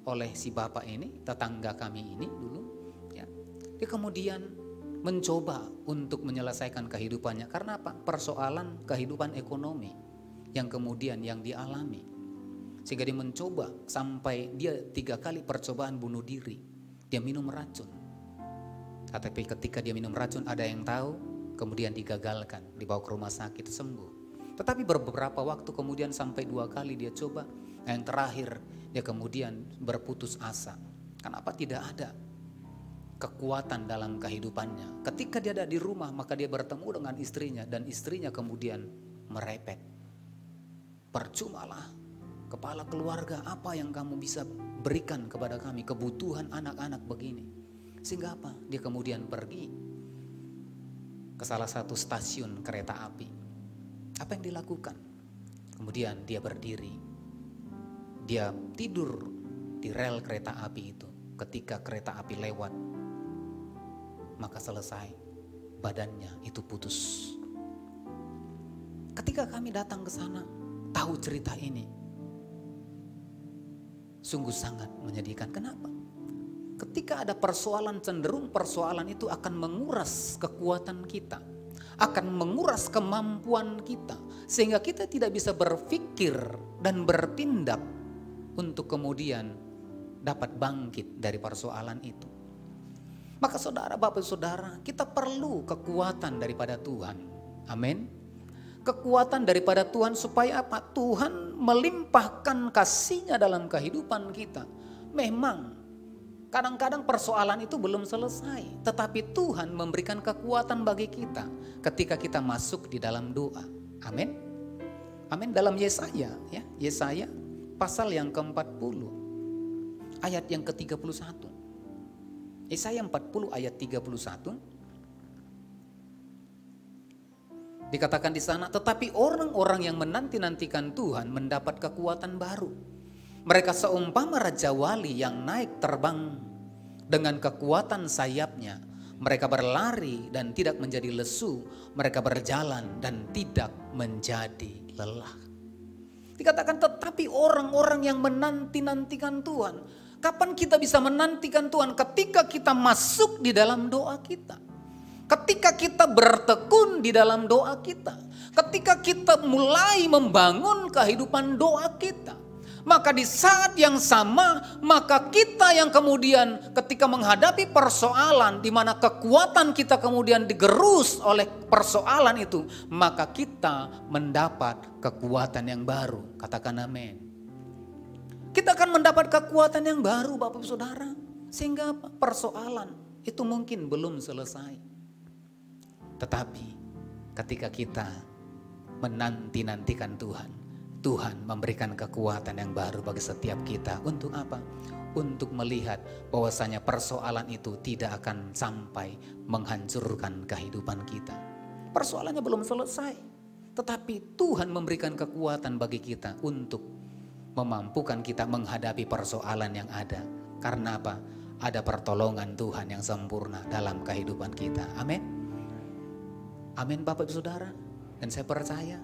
oleh si bapak ini, tetangga kami ini dulu, ya, dia kemudian mencoba untuk menyelesaikan kehidupannya. Karena apa? Persoalan kehidupan ekonomi yang kemudian yang dialami. Sehingga dia mencoba sampai dia 3 kali percobaan bunuh diri. Dia minum racun. Tetapi ketika dia minum racun ada yang tahu, kemudian digagalkan, dibawa ke rumah sakit, sembuh. Tetapi beberapa waktu kemudian sampai 2 kali dia coba. Nah, yang terakhir dia kemudian berputus asa. Kenapa? Tidak ada kekuatan dalam kehidupannya. Ketika dia ada di rumah maka dia bertemu dengan istrinya dan istrinya kemudian merepet. Percumalah kepala keluarga, apa yang kamu bisa berikan kepada kami, kebutuhan anak-anak begini. Sehingga apa? Dia kemudian pergi ke salah satu stasiun kereta api. Apa yang dilakukan? Kemudian dia berdiri. Dia tidur di rel kereta api itu. Ketika kereta api lewat, maka selesai, badannya itu putus. Ketika kami datang ke sana, tahu cerita ini, sungguh sangat menyedihkan. Kenapa? Ketika ada persoalan, cenderung persoalan itu akan menguras kekuatan kita, akan menguras kemampuan kita, sehingga kita tidak bisa berpikir dan bertindak untuk kemudian dapat bangkit dari persoalan itu. Maka saudara, bapak saudara, kita perlu kekuatan daripada Tuhan. Amin. Kekuatan daripada Tuhan supaya apa? Tuhan melimpahkan kasih-Nya dalam kehidupan kita. Memang kadang-kadang persoalan itu belum selesai, tetapi Tuhan memberikan kekuatan bagi kita ketika kita masuk di dalam doa. Amin. Amin. Dalam Yesaya, ya, Yesaya pasal yang ke-40 ayat yang ke-31. Yesaya 40 ayat 31. Dikatakan di sana, tetapi orang-orang yang menanti-nantikan Tuhan mendapat kekuatan baru. Mereka seumpama raja wali yang naik terbang dengan kekuatan sayapnya. Mereka berlari dan tidak menjadi lesu. Mereka berjalan dan tidak menjadi lelah. Dikatakan tetapi orang-orang yang menanti-nantikan Tuhan. Kapan kita bisa menantikan Tuhan? Ketika kita masuk di dalam doa kita. Ketika kita bertekun di dalam doa kita. Ketika kita mulai membangun kehidupan doa kita. Maka di saat yang sama, maka kita yang kemudian ketika menghadapi persoalan di mana kekuatan kita kemudian digerus oleh persoalan itu, maka kita mendapat kekuatan yang baru. Katakan amin. Kita akan mendapat kekuatan yang baru, Bapak Saudara. Sehingga persoalan itu mungkin belum selesai. Tetapi ketika kita menanti-nantikan Tuhan, Tuhan memberikan kekuatan yang baru bagi setiap kita. Untuk apa? Untuk melihat bahwasanya persoalan itu tidak akan sampai menghancurkan kehidupan kita. Persoalannya belum selesai, tetapi Tuhan memberikan kekuatan bagi kita untuk memampukan kita menghadapi persoalan yang ada. Karena apa? Ada pertolongan Tuhan yang sempurna dalam kehidupan kita. Amin. Amin Bapak Ibu Saudara. Dan saya percaya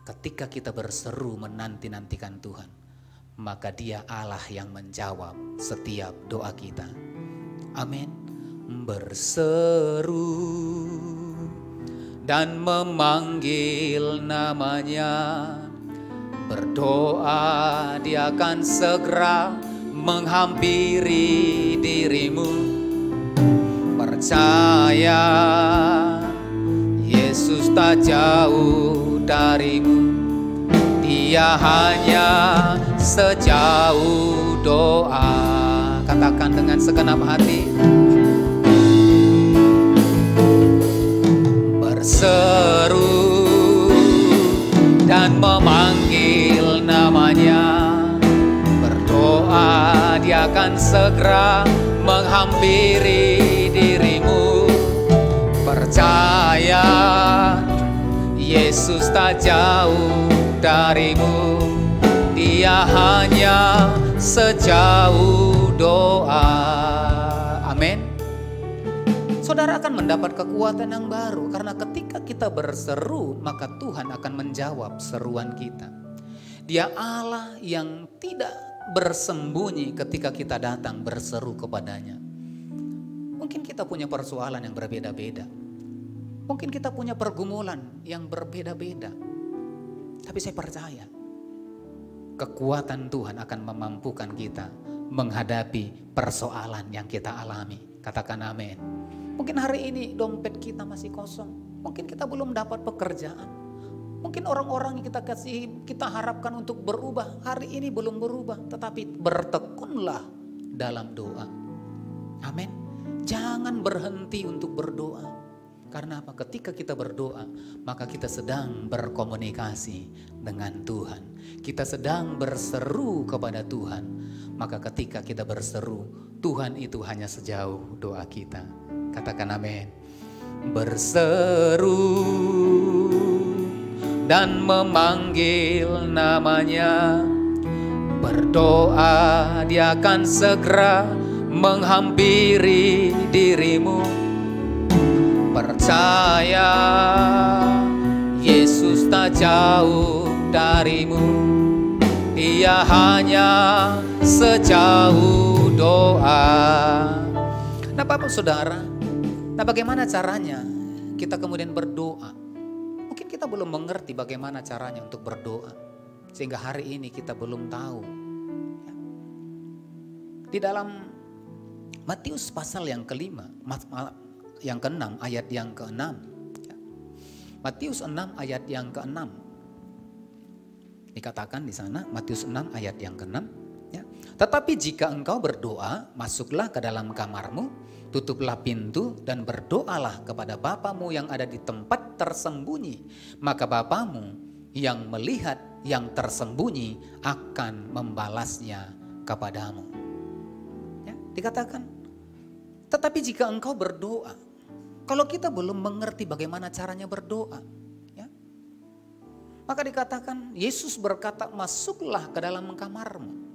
ketika kita berseru menanti-nantikan Tuhan, maka Dia Allah yang menjawab setiap doa kita. Amin. Berseru dan memanggil namanya, berdoa Dia akan segera menghampiri dirimu. Percaya Yesus tak jauh darimu, Dia hanya sejauh doa. Katakan dengan segenap hati. Berseru dan memanggil namanya, berdoa Dia akan segera menghampiri dirimu. Percaya Yesus tak jauh darimu, Dia hanya sejauh doa. Amin. Saudara akan mendapat kekuatan yang baru karena ketika kita berseru, maka Tuhan akan menjawab seruan kita. Dia Allah yang tidak bersembunyi ketika kita datang berseru kepadanya. Mungkin kita punya persoalan yang berbeda-beda. Mungkin kita punya pergumulan yang berbeda-beda. Tapi saya percaya kekuatan Tuhan akan memampukan kita menghadapi persoalan yang kita alami. Katakan amin. Mungkin hari ini dompet kita masih kosong. Mungkin kita belum dapat pekerjaan. Mungkin orang-orang yang kita harapkan untuk berubah hari ini belum berubah. Tetapi bertekunlah dalam doa. Amin. Jangan berhenti untuk berdoa. Karena apa? Ketika kita berdoa, maka kita sedang berkomunikasi dengan Tuhan. Kita sedang berseru kepada Tuhan. Maka ketika kita berseru, Tuhan itu hanya sejauh doa kita. Katakan amin. Berseru dan memanggil namanya, berdoa Dia akan segera menghampiri dirimu. Percaya Yesus tak jauh darimu, Dia hanya sejauh doa. Nah Bapak Saudara, nah bagaimana caranya kita kemudian berdoa? Mungkin kita belum mengerti bagaimana caranya untuk berdoa, sehingga hari ini kita belum tahu. Di dalam Matius pasal yang kelima, yang ke-6 ayat yang ke-6. Matius 6 ayat yang ke-6. Dikatakan di sana Matius 6 ayat yang ke-6. Ya. Tetapi jika engkau berdoa, masuklah ke dalam kamarmu, tutuplah pintu dan berdoalah kepada Bapamu yang ada di tempat tersembunyi. Maka Bapamu yang melihat yang tersembunyi akan membalasnya kepadamu. Ya, dikatakan, tetapi jika engkau berdoa, kalau kita belum mengerti bagaimana caranya berdoa, ya, maka dikatakan Yesus berkata, masuklah ke dalam kamarmu.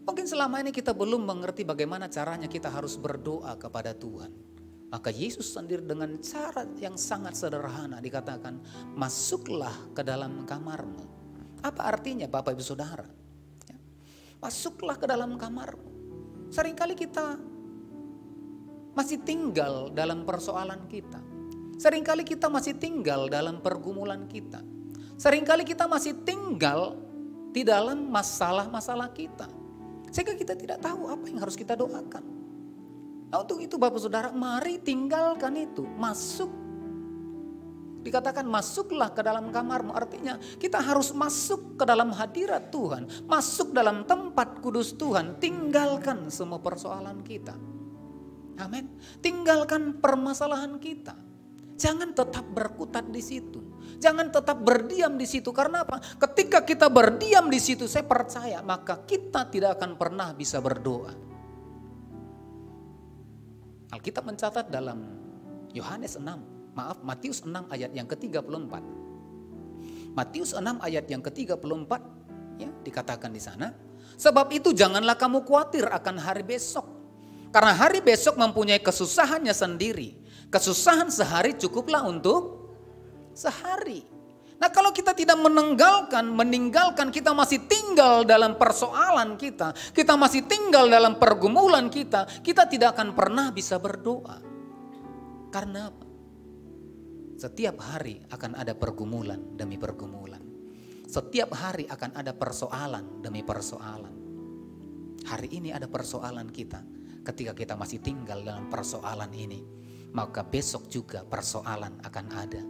Mungkin selama ini kita belum mengerti bagaimana caranya kita harus berdoa kepada Tuhan. Maka Yesus sendiri dengan cara yang sangat sederhana dikatakan, masuklah ke dalam kamarmu. Apa artinya Bapak Ibu Saudara? Ya, masuklah ke dalam kamarmu. Seringkali kita masih tinggal dalam persoalan kita. Seringkali kita masih tinggal dalam pergumulan kita. Seringkali kita masih tinggal di dalam masalah-masalah kita. Sehingga kita tidak tahu apa yang harus kita doakan. Nah untuk itu Bapak Saudara, mari tinggalkan itu. Masuk. Dikatakan masuklah ke dalam kamarmu. Artinya kita harus masuk ke dalam hadirat Tuhan. Masuk dalam tempat kudus Tuhan. Tinggalkan semua persoalan kita. Amin. Tinggalkan permasalahan kita. Jangan tetap berkutat di situ. Jangan tetap berdiam di situ. Karena apa? Ketika kita berdiam di situ, saya percaya maka kita tidak akan pernah bisa berdoa. Alkitab mencatat dalam Matius 6 ayat yang ke-34. Matius 6 ayat yang ke-34 ya, dikatakan di sana, sebab itu janganlah kamu khawatir akan hari besok. Karena hari besok mempunyai kesusahannya sendiri. Kesusahan sehari cukuplah untuk sehari. Nah, kalau kita tidak meninggalkan, kita masih tinggal dalam persoalan kita masih tinggal dalam pergumulan kita tidak akan pernah bisa berdoa. Karena apa? Setiap hari akan ada pergumulan demi pergumulan. Setiap hari akan ada persoalan demi persoalan. Hari ini ada persoalan kita. Ketika kita masih tinggal dalam persoalan ini, maka besok juga persoalan akan ada.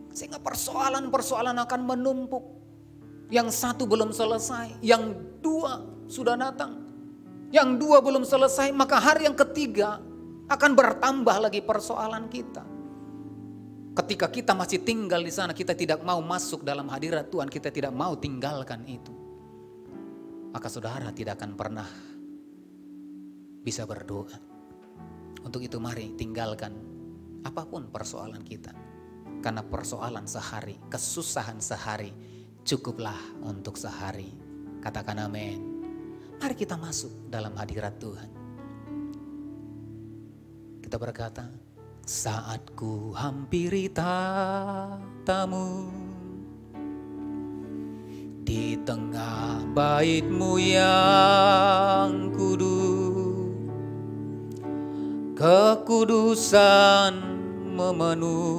Sehingga persoalan-persoalan akan menumpuk. Yang satu belum selesai, yang dua sudah datang. Yang dua belum selesai, maka hari yang ketiga akan bertambah lagi persoalan kita. Ketika kita masih tinggal di sana, kita tidak mau masuk dalam hadirat Tuhan, kita tidak mau tinggalkan itu. Maka saudara tidak akan pernah bisa berdoa. Untuk itu mari tinggalkan apapun persoalan kita. Karena persoalan sehari, kesusahan sehari, cukuplah untuk sehari. Katakan amin. Mari kita masuk dalam hadirat Tuhan. Kita berkata, saat ku hampiri tatamu, di tengah bait-Mu yang kudus, kekudusan memenuhiku.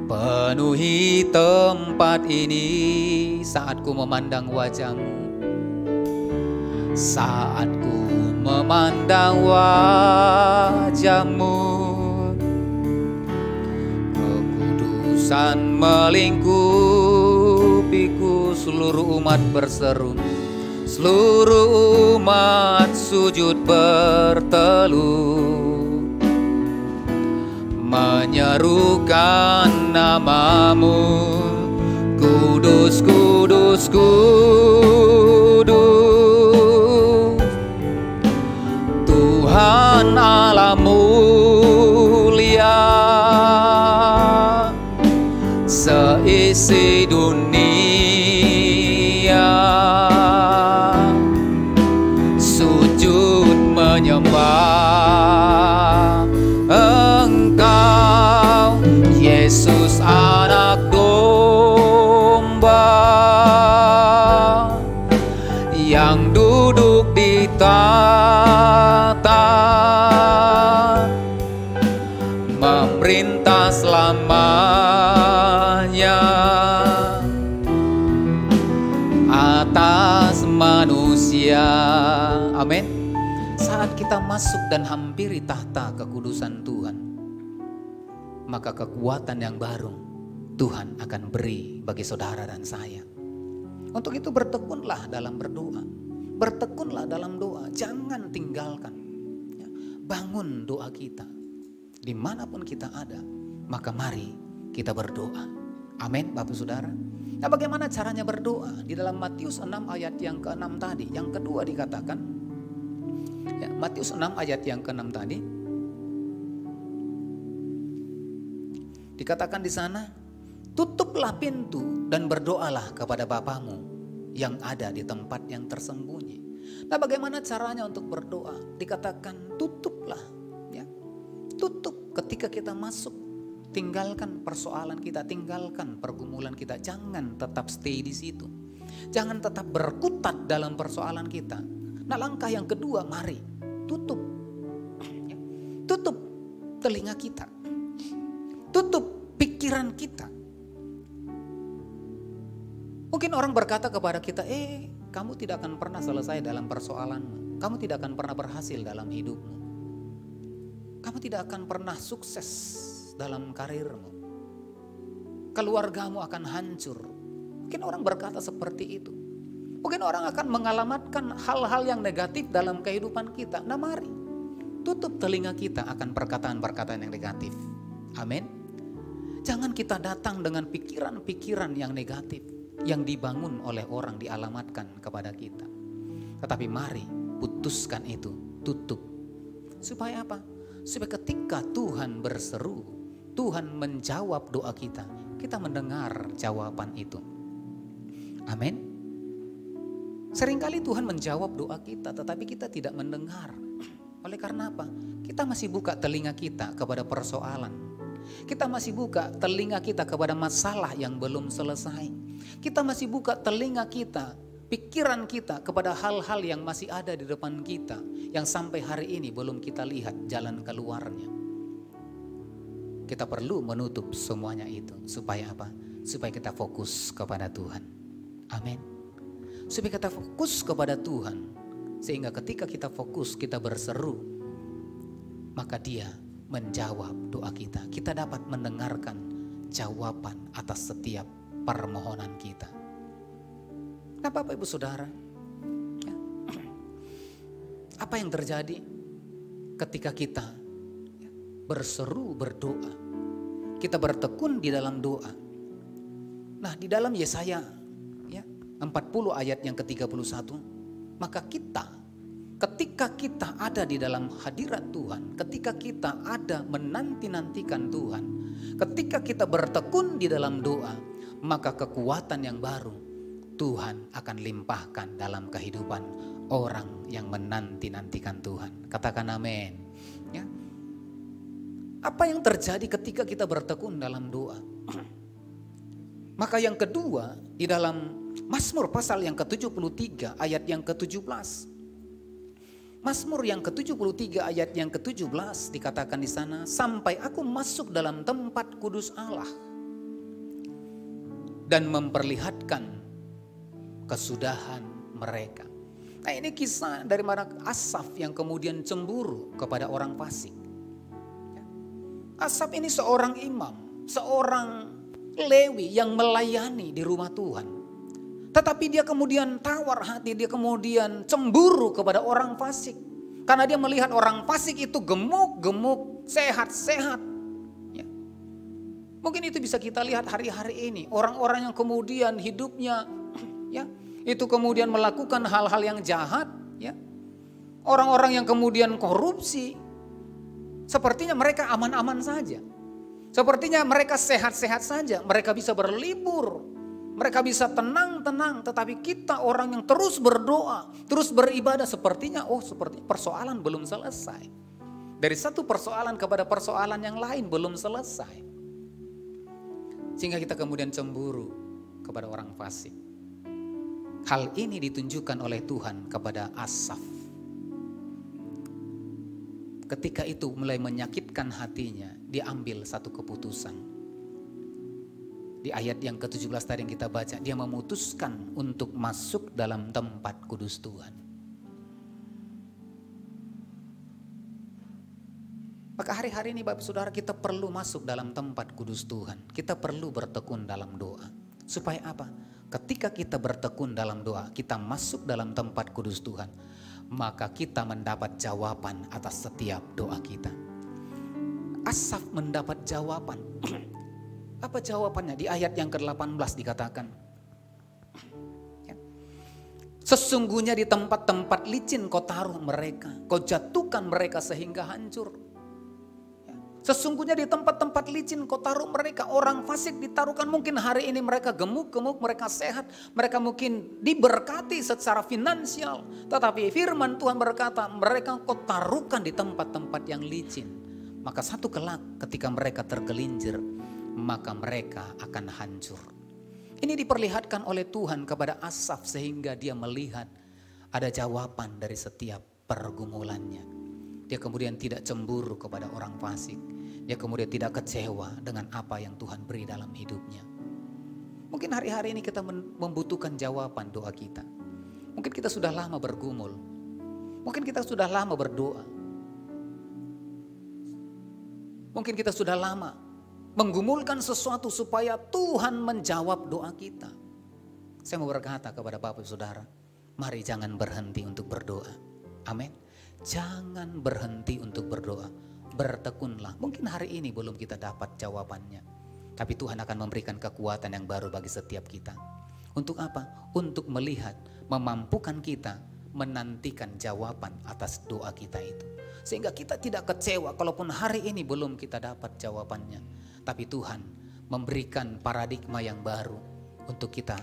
Penuhi tempat ini saat ku memandang wajah-Mu. Saat ku memandang wajah-Mu, kekudusan melingkupiku. Seluruh umat berseru, seluruh umat sujud berteluh, menyerukan nama-Mu. Kudus, kudus, kudus, Tuhan Allah mulia. Seisi dunia sujud menyembah Engkau, Yesus anak domba yang duduk di tahta, memerintah selamanya atas manusia. Amin. Saat kita masuk dan hampiri tahta kekudusan Tuhan, maka kekuatan yang baru Tuhan akan beri bagi saudara dan saya. Untuk itu bertekunlah dalam berdoa. Bertekunlah dalam doa. Jangan tinggalkan. Bangun doa kita. Dimanapun kita ada, maka mari kita berdoa. Amin Bapak Saudara. Nah, bagaimana caranya berdoa? Di dalam Matius 6 ayat yang ke-6 tadi. Yang kedua dikatakan. Ya, Matius 6 ayat yang ke-6 tadi. Dikatakan di sana, tutuplah pintu dan berdoalah kepada Bapamu yang ada di tempat yang tersembunyi. Nah, bagaimana caranya untuk berdoa? Dikatakan tutuplah, ya. Tutup ketika kita masuk. Tinggalkan persoalan kita, tinggalkan pergumulan kita. Jangan tetap stay di situ. Jangan tetap berkutat dalam persoalan kita. Nah, langkah yang kedua, mari tutup. Ya. Tutup telinga kita. Tutup pikiran kita. Mungkin orang berkata kepada kita, kamu tidak akan pernah selesai dalam persoalanmu. Kamu tidak akan pernah berhasil dalam hidupmu. Kamu tidak akan pernah sukses dalam karirmu. Keluargamu akan hancur. Mungkin orang berkata seperti itu. Mungkin orang akan mengalamatkan hal-hal yang negatif dalam kehidupan kita. Nah, mari tutup telinga kita akan perkataan-perkataan yang negatif. Amin. Jangan kita datang dengan pikiran-pikiran yang negatif yang dibangun oleh orang dialamatkan kepada kita. Tetapi mari putuskan itu, tutup. Supaya apa? Supaya ketika Tuhan berseru, Tuhan menjawab doa kita, kita mendengar jawaban itu. Amin. Seringkali Tuhan menjawab doa kita, tetapi kita tidak mendengar. Oleh karena apa? Kita masih buka telinga kita kepada persoalan. Kita masih buka telinga kita kepada masalah yang belum selesai. Kita masih buka telinga kita, pikiran kita kepada hal-hal yang masih ada di depan kita, yang sampai hari ini belum kita lihat jalan keluarnya. Kita perlu menutup semuanya itu. Supaya apa? Supaya kita fokus kepada Tuhan. Amin. Supaya kita fokus kepada Tuhan. Sehingga ketika kita fokus, kita berseru, maka Dia menjawab doa kita. Kita dapat mendengarkan jawaban atas setiap permohonan kita. Nah Bapak Ibu Saudara, ya, apa yang terjadi ketika kita berseru berdoa, kita bertekun di dalam doa. Nah di dalam Yesaya ya, 40 ayat yang ke-31, maka ketika kita ada di dalam hadirat Tuhan, ketika kita ada menanti-nantikan Tuhan, ketika kita bertekun di dalam doa, maka kekuatan yang baru Tuhan akan limpahkan dalam kehidupan orang yang menanti-nantikan Tuhan. Katakan amin. Ya. Apa yang terjadi ketika kita bertekun dalam doa? Maka yang kedua, di dalam Mazmur pasal yang ke-73 ayat yang ke-17. Mazmur yang ke-73 ayat yang ke-17 dikatakan di sana, sampai aku masuk dalam tempat kudus Allah dan memperlihatkan kesudahan mereka. Nah ini kisah dari mana Asaf yang kemudian cemburu kepada orang fasik. Asaf ini seorang imam, seorang Lewi yang melayani di rumah Tuhan. Tetapi dia kemudian tawar hati, dia kemudian cemburu kepada orang fasik. Karena dia melihat orang fasik itu gemuk-gemuk, sehat-sehat. Ya. Mungkin itu bisa kita lihat hari-hari ini. Orang-orang yang kemudian hidupnya ya, itu kemudian melakukan hal-hal yang jahat. Ya. Orang-orang yang kemudian korupsi. Sepertinya mereka aman-aman saja. Sepertinya mereka sehat-sehat saja. Mereka bisa berlibur. Mereka bisa tenang-tenang, tetapi kita orang yang terus berdoa, terus beribadah, sepertinya seperti persoalan belum selesai. Dari satu persoalan kepada persoalan yang lain belum selesai. Sehingga kita kemudian cemburu kepada orang fasik. Hal ini ditunjukkan oleh Tuhan kepada Asaf. Ketika itu mulai menyakitkan hatinya, dia ambil satu keputusan. Di ayat yang ke-17 tadi yang kita baca, dia memutuskan untuk masuk dalam tempat kudus Tuhan. Maka hari-hari ini Bapak Saudara, kita perlu masuk dalam tempat kudus Tuhan. Kita perlu bertekun dalam doa. Supaya apa? Ketika kita bertekun dalam doa, kita masuk dalam tempat kudus Tuhan, maka kita mendapat jawaban atas setiap doa kita. Asaf mendapat jawaban. Apa jawabannya? Di ayat yang ke-18 dikatakan, sesungguhnya di tempat-tempat licin kau taruh mereka, kau jatuhkan mereka sehingga hancur. Sesungguhnya di tempat-tempat licin kau taruh mereka. Orang fasik ditaruhkan, mungkin hari ini mereka gemuk-gemuk, mereka sehat, mereka mungkin diberkati secara finansial. Tetapi firman Tuhan berkata, mereka kau taruhkan di tempat-tempat yang licin. Maka satu kelak ketika mereka tergelincir, maka mereka akan hancur. Ini diperlihatkan oleh Tuhan kepada Asaf sehingga dia melihat ada jawaban dari setiap pergumulannya. Dia kemudian tidak cemburu kepada orang fasik. Dia kemudian tidak kecewa dengan apa yang Tuhan beri dalam hidupnya. Mungkin hari-hari ini kita membutuhkan jawaban doa kita. Mungkin kita sudah lama bergumul. Mungkin kita sudah lama berdoa. Mungkin kita sudah lama menggumulkan sesuatu supaya Tuhan menjawab doa kita. Saya mau berkata kepada Bapak Saudara, mari jangan berhenti untuk berdoa. Amin. Jangan berhenti untuk berdoa. bertekunlah. Mungkin hari ini belum kita dapat jawabannya, tapi Tuhan akan memberikan kekuatan yang baru bagi setiap kita. Untuk apa? Untuk melihat, memampukan kita menantikan jawaban atas doa kita itu. Sehingga kita tidak kecewa kalaupun hari ini belum kita dapat jawabannya. Tapi Tuhan memberikan paradigma yang baru untuk kita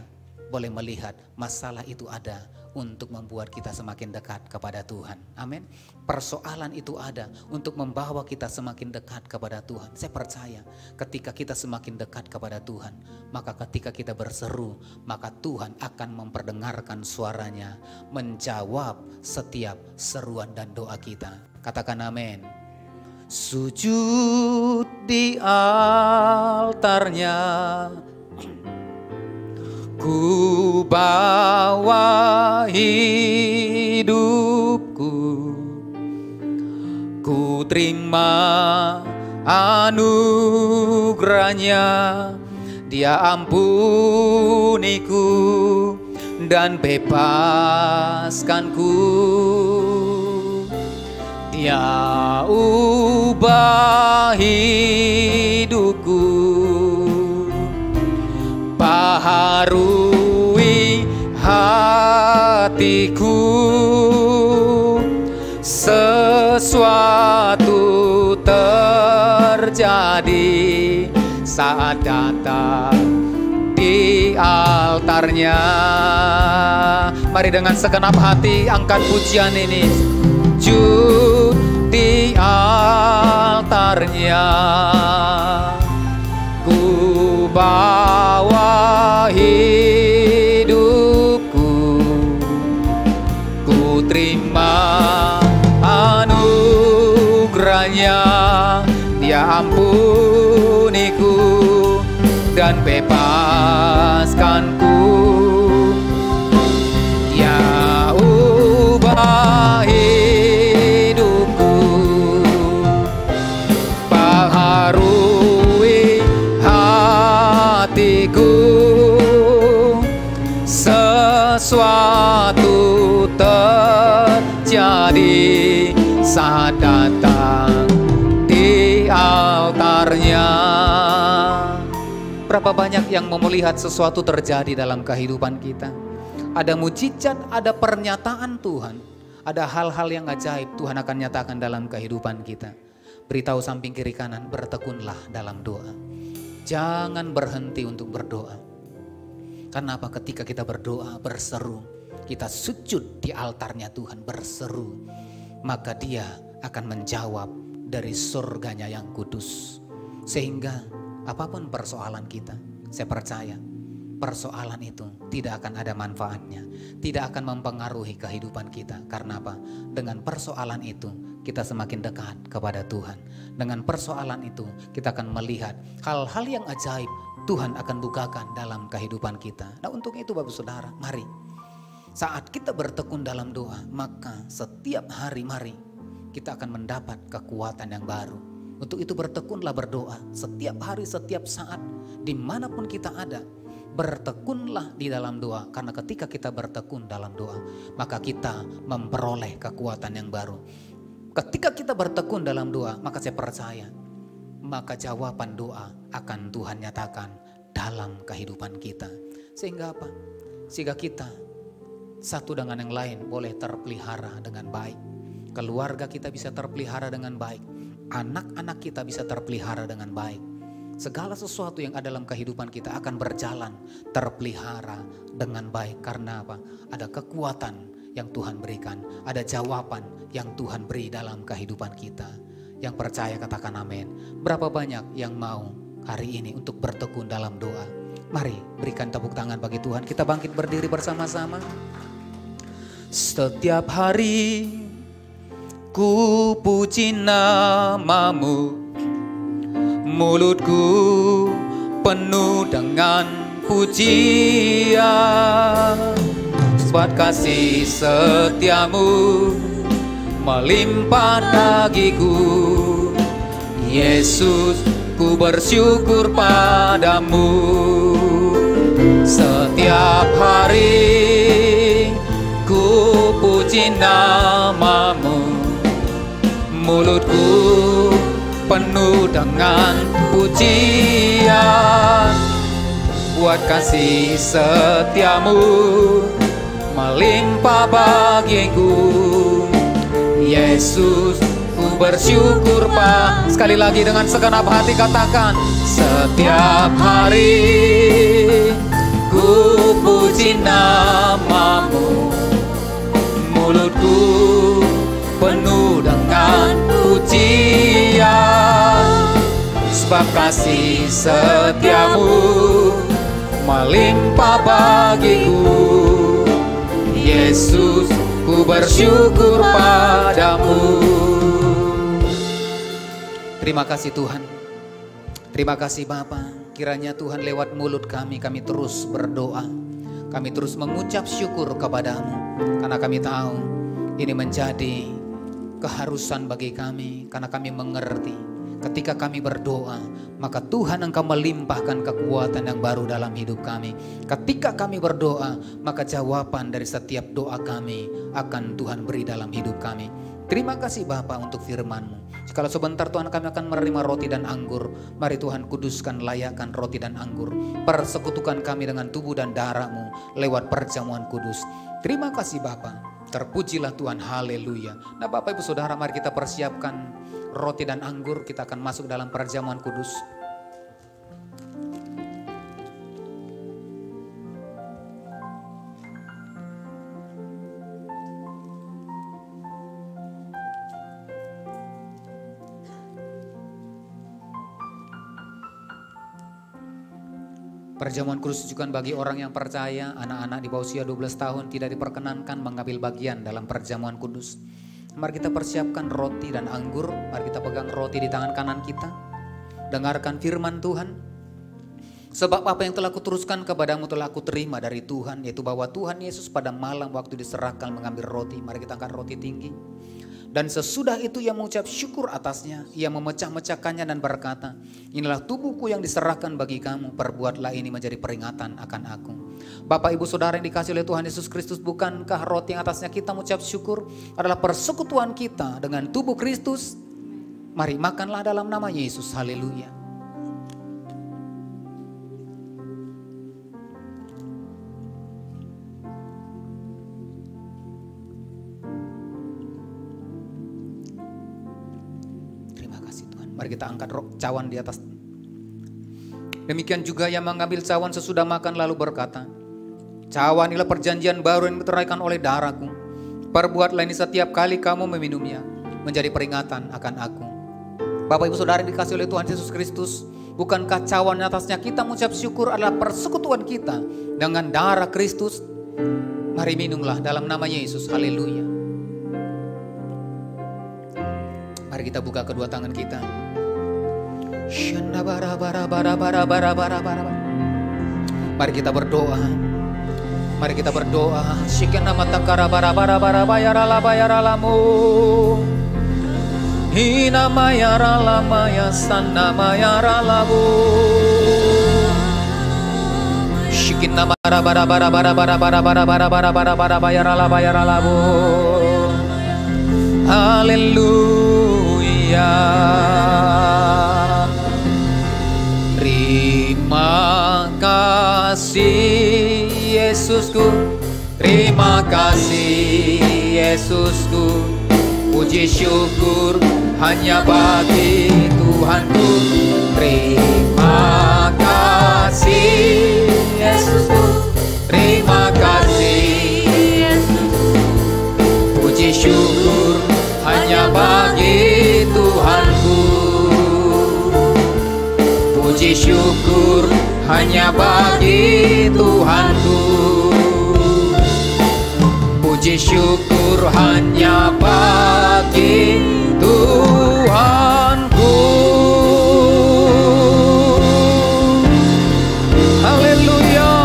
boleh melihat masalah itu ada untuk membuat kita semakin dekat kepada Tuhan. Amin. Persoalan itu ada untuk membawa kita semakin dekat kepada Tuhan. Saya percaya ketika kita semakin dekat kepada Tuhan, maka ketika kita berseru, maka Tuhan akan memperdengarkan suaranya, menjawab setiap seruan dan doa kita. Katakan amin. Sujud di altarnya, ku bawa hidupku, ku terima anugerahnya. Dia ampuniku dan bebaskanku. Dia ubah hidupku, baharui hatiku. Sesuatu terjadi saat datang di altarnya. Mari dengan segenap hati angkat pujian ini. Sujud di altarnya, ku bawa hidupku, ku terima anugerahnya. Dia ampuniku dan bebaskanku. Dia ubah hidupku, baharui hatiku. Sesuatu terjadi saat datang di altarnya. Berapa banyak yang mau melihat sesuatu terjadi dalam kehidupan kita. Ada mujizat, ada pernyataan Tuhan. Ada hal-hal yang ajaib Tuhan akan nyatakan dalam kehidupan kita. Beritahu samping kiri kanan, bertekunlah dalam doa. Jangan berhenti untuk berdoa. Karena apa? Ketika kita berdoa, berseru, kita sujud di altarnya Tuhan, berseru, maka Dia akan menjawab dari surganya yang kudus. Sehingga apapun persoalan kita, saya percaya persoalan itu tidak akan ada manfaatnya, tidak akan mempengaruhi kehidupan kita. Karena apa? Dengan persoalan itu kita semakin dekat kepada Tuhan. Dengan persoalan itu kita akan melihat hal-hal yang ajaib Tuhan akan bukakan dalam kehidupan kita. Nah, untuk itu Bapak Saudara, mari saat kita bertekun dalam doa, maka setiap hari mari kita akan mendapat kekuatan yang baru. Untuk itu bertekunlah berdoa setiap hari, setiap saat, dimanapun kita ada. Bertekunlah di dalam doa, karena ketika kita bertekun dalam doa, maka kita memperoleh kekuatan yang baru. Ketika kita bertekun dalam doa, maka saya percaya, maka jawaban doa akan Tuhan nyatakan dalam kehidupan kita. Sehingga apa? Sehingga kita satu dengan yang lain boleh terpelihara dengan baik. Keluarga kita bisa terpelihara dengan baik. Anak-anak kita bisa terpelihara dengan baik. Segala sesuatu yang ada dalam kehidupan kita akan berjalan terpelihara dengan baik. Karena apa? Ada kekuatan yang Tuhan berikan. Ada jawaban yang Tuhan beri dalam kehidupan kita. Yang percaya katakan amin. Berapa banyak yang mau hari ini untuk bertekun dalam doa? Mari berikan tepuk tangan bagi Tuhan. Kita bangkit berdiri bersama-sama. Setiap hari ku puji nama-Mu, mulutku penuh dengan pujian. Sebab kasih setia-Mu melimpah bagiku. Yesus, ku bersyukur padamu. Setiap hari ku puji nama-Mu, mulutku penuh dengan pujian, buat kasih setiamu melimpah bagiku. Yesus, ku bersyukur Pak. Sekali lagi dengan segenap hati katakan, setiap hari ku puji namamu, mulutku penuh dengan pujian, sebab kasih setiamu melimpah bagiku. Yesus, ku bersyukur padamu. Terima kasih Tuhan. Terima kasih Bapa. Kiranya Tuhan lewat mulut kami terus berdoa. Kami terus mengucap syukur kepadamu. Karena kami tahu ini menjadi keharusan bagi kami. Karena kami mengerti ketika kami berdoa, maka Tuhan Engkau melimpahkan kekuatan yang baru dalam hidup kami. Ketika kami berdoa, maka jawaban dari setiap doa kami akan Tuhan beri dalam hidup kami. Terima kasih Bapa untuk firman-Mu. Kalau sebentar Tuhan kami akan menerima roti dan anggur, mari Tuhan kuduskan, layakkan roti dan anggur. Persekutukan kami dengan tubuh dan darah-Mu lewat perjamuan kudus. Terima kasih Bapa. Terpujilah Tuhan, haleluya. Nah Bapak Ibu Saudara, mari kita persiapkan roti dan anggur, kita akan masuk dalam perjamuan kudus. Perjamuan kudus ditujukan bagi orang yang percaya. Anak-anak di bawah usia 12 tahun tidak diperkenankan mengambil bagian dalam perjamuan kudus. Mari kita persiapkan roti dan anggur. Mari kita pegang roti di tangan kanan kita. Dengarkan firman Tuhan. Sebab apa yang telah kuteruskan kepadamu telah kuterima dari Tuhan, yaitu bahwa Tuhan Yesus pada malam waktu diserahkan mengambil roti. Mari kita angkat roti tinggi. Dan sesudah itu ia mengucap syukur atasnya, ia memecah-mecahkannya dan berkata, inilah tubuhku yang diserahkan bagi kamu, perbuatlah ini menjadi peringatan akan aku. Bapak Ibu Saudara yang dikasihi oleh Tuhan Yesus Kristus, bukankah roti yang atasnya kita mengucap syukur adalah persekutuan kita dengan tubuh Kristus? Mari makanlah dalam nama Yesus, haleluya. Mari kita angkat cawan di atas. Demikian juga yang mengambil cawan sesudah makan lalu berkata, cawan inilah perjanjian baru yang diteraikan oleh darahku. Perbuatlah ini setiap kali kamu meminumnya, menjadi peringatan akan aku. Bapak Ibu Saudara yang dikasihi oleh Tuhan Yesus Kristus, bukankah cawan atasnya kita mengucap syukur adalah persekutuan kita dengan darah Kristus? Mari minumlah dalam nama Yesus, haleluya. Mari kita buka kedua tangan kita. Mari kita berdoa. Mari kita berdoa. Shikana matakara bara bara bara bayarala bayaralamu. Hina mayarala maya sana mayaralamu. Shikina bara bara bara bara bara bara bara bara bara bara bara bayarala bayaralamu. Haleluya. Terima kasih Yesusku, terima kasih Yesusku, puji syukur hanya bagi Tuhanku. Terima kasih Yesusku, terima kasih Yesusku, puji syukur hanya bagi Tuhanku. Puji syukur hanya bagi Tuhanku. Puji syukur hanya bagi Tuhanku. Haleluya.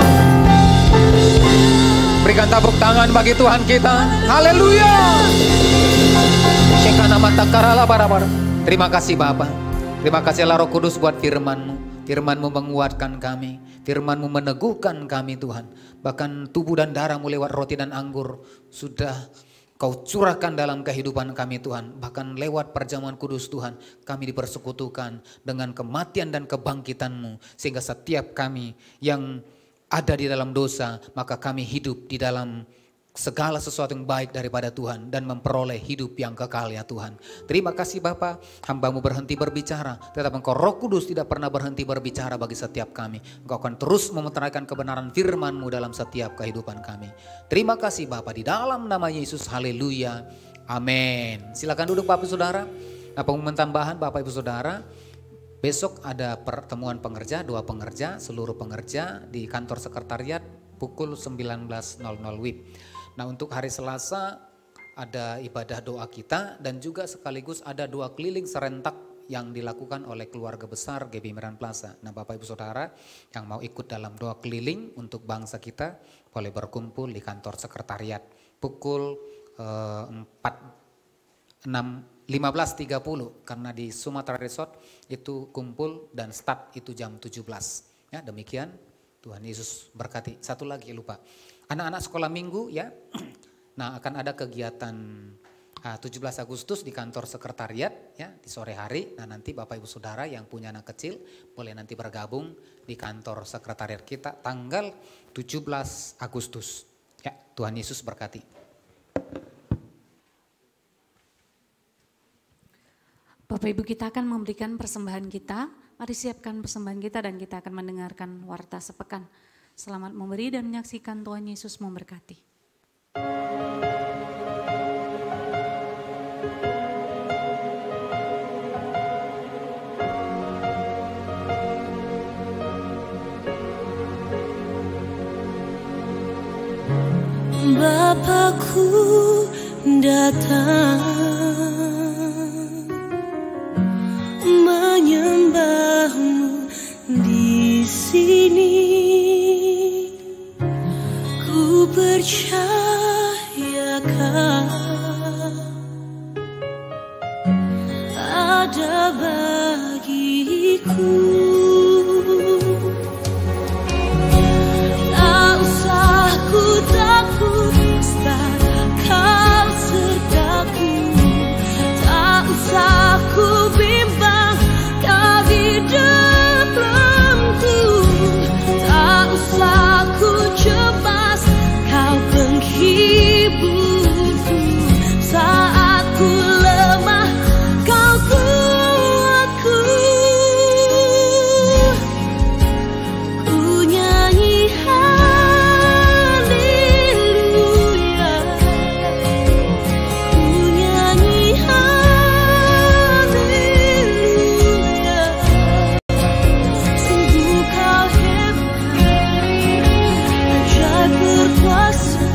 Berikan tepuk tangan bagi Tuhan kita. Haleluya. Terima kasih Bapa. Terima kasih Roh Kudus buat firman-Mu. Firman-Mu menguatkan kami, firman-Mu meneguhkan kami Tuhan. Bahkan tubuh dan darah-Mu lewat roti dan anggur sudah Kau curahkan dalam kehidupan kami Tuhan. Bahkan lewat perjamuan kudus Tuhan, kami dipersekutukan dengan kematian dan kebangkitan-Mu. Sehingga setiap kami yang ada di dalam dosa, maka kami hidup di dalam segala sesuatu yang baik daripada Tuhan dan memperoleh hidup yang kekal ya Tuhan. Terima kasih Bapa, hamba-Mu berhenti berbicara, tetapi Engkau Roh Kudus tidak pernah berhenti berbicara bagi setiap kami. Engkau akan terus memeteraikan kebenaran firman-Mu dalam setiap kehidupan kami. Terima kasih Bapa, di dalam nama Yesus, haleluya, amin. Silakan duduk Bapak Ibu Saudara. Nah, pengumuman tambahan Bapak Ibu Saudara, besok ada pertemuan pengerja, 2 pengerja, seluruh pengerja di kantor sekretariat pukul 19.00 WIB. Nah, untuk hari Selasa ada ibadah doa kita dan juga sekaligus ada 2 keliling serentak yang dilakukan oleh keluarga besar GB Meran Plaza. Nah, Bapak Ibu Saudara yang mau ikut dalam doa keliling untuk bangsa kita boleh berkumpul di kantor sekretariat pukul 15.30 karena di Sumatera Resort itu kumpul dan start itu jam 17. Ya, demikian. Tuhan Yesus berkati. Satu lagi lupa. Anak-anak sekolah minggu ya. Nah, akan ada kegiatan 17 Agustus di kantor sekretariat ya di sore hari. Nah, nanti Bapak Ibu Saudara yang punya anak kecil boleh nanti bergabung di kantor sekretariat kita tanggal 17 Agustus. Ya, Tuhan Yesus berkati. Bapak Ibu, kita akan memberikan persembahan kita. Mari siapkan persembahan kita dan kita akan mendengarkan warta sepekan. Selamat memberi dan menyaksikan. Tuhan Yesus memberkati. Bapakku datang menyembahmu di sini. Ku percayakan ada bagiku. Tak usah ku takut, kau sertaku. Tak usah ku bimbang, kau di dalamku. Tak usah ku cemas, kau penghiburku. Saat ku lemah, kau kuatku. Ku nyanyi haleluya, ku nyanyi haleluya. Sungguh kau hebat, ajaib berkuasa,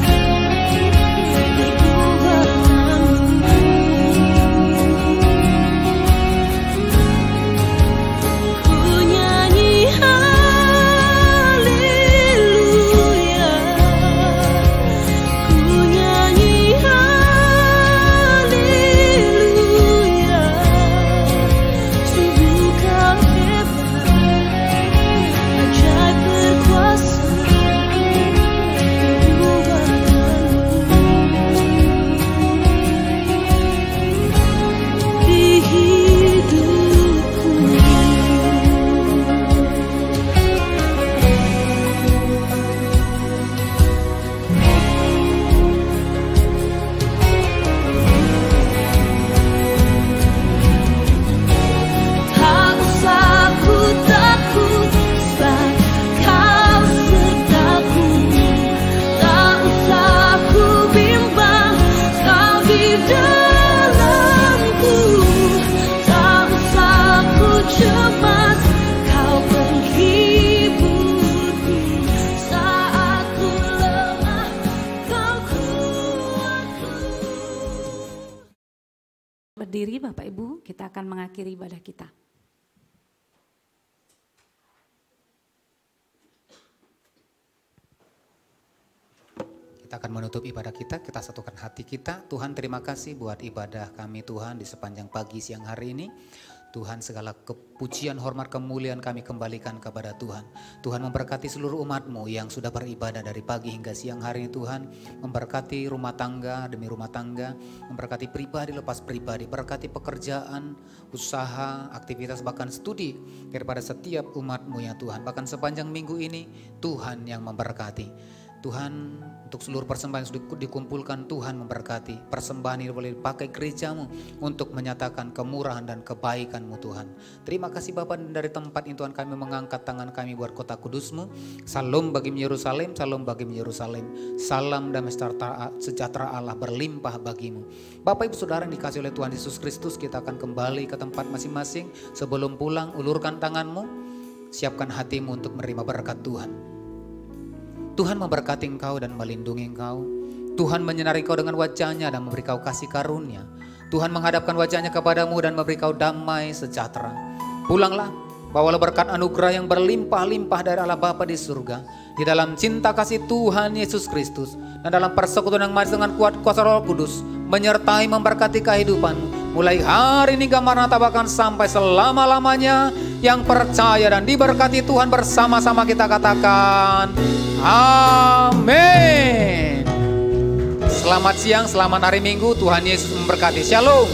ku nyanyi haleluya, ku nyanyi haleluya. Sungguh kau hebat, ajaib berkuasa, di hidupku. Tak usah ku takut, sebab kau sertaku. Tak usah ku bimbang, kau di dalamku. Tak usah ku cemas, kau penghiburku. Saat ku lemah, kau kuatku. Berdiri Bapak Ibu, kita akan mengakhiri ibadah kita. Kita akan menutup ibadah kita satukan hati kita. Tuhan, terima kasih buat ibadah kami Tuhan di sepanjang pagi siang hari ini. Tuhan, segala kepujian, hormat, kemuliaan kami kembalikan kepada Tuhan. Tuhan memberkati seluruh umat-Mu yang sudah beribadah dari pagi hingga siang hari ini Tuhan. Memberkati rumah tangga demi rumah tangga, memberkati pribadi lepas pribadi, berkati pekerjaan, usaha, aktivitas bahkan studi daripada setiap umat-Mu ya Tuhan. Bahkan sepanjang minggu ini Tuhan yang memberkati. Tuhan, untuk seluruh persembahan yang sudah dikumpulkan, Tuhan memberkati. Persembahan ini boleh dipakai gereja-Mu untuk menyatakan kemurahan dan kebaikan-Mu Tuhan. Terima kasih Bapa, dari tempat ini Tuhan kami mengangkat tangan kami buat kota kudus-Mu. Salam bagi Yerusalem, salam bagi Yerusalem. Salam damai sejahtera Allah berlimpah bagimu. Bapak Ibu Saudara yang dikasih oleh Tuhan Yesus Kristus, kita akan kembali ke tempat masing-masing. Sebelum pulang, ulurkan tanganmu, siapkan hatimu untuk menerima berkat Tuhan. Tuhan memberkati engkau dan melindungi engkau. Tuhan menyinari engkau dengan wajahnya dan memberi kau kasih karunia. Tuhan menghadapkan wajahnya kepadamu dan memberi kau damai sejahtera. Pulanglah, bawalah berkat anugerah yang berlimpah-limpah dari Allah Bapa di surga. Di dalam cinta kasih Tuhan Yesus Kristus dan dalam persekutuan yang manis dengan kuat kuasa Roh Kudus menyertai memberkati kehidupanmu. Mulai hari ini Maranatha bahkan sampai selama-lamanya. Yang percaya dan diberkati Tuhan bersama-sama kita katakan amin. Selamat siang, selamat hari Minggu. Tuhan Yesus memberkati. Shalom.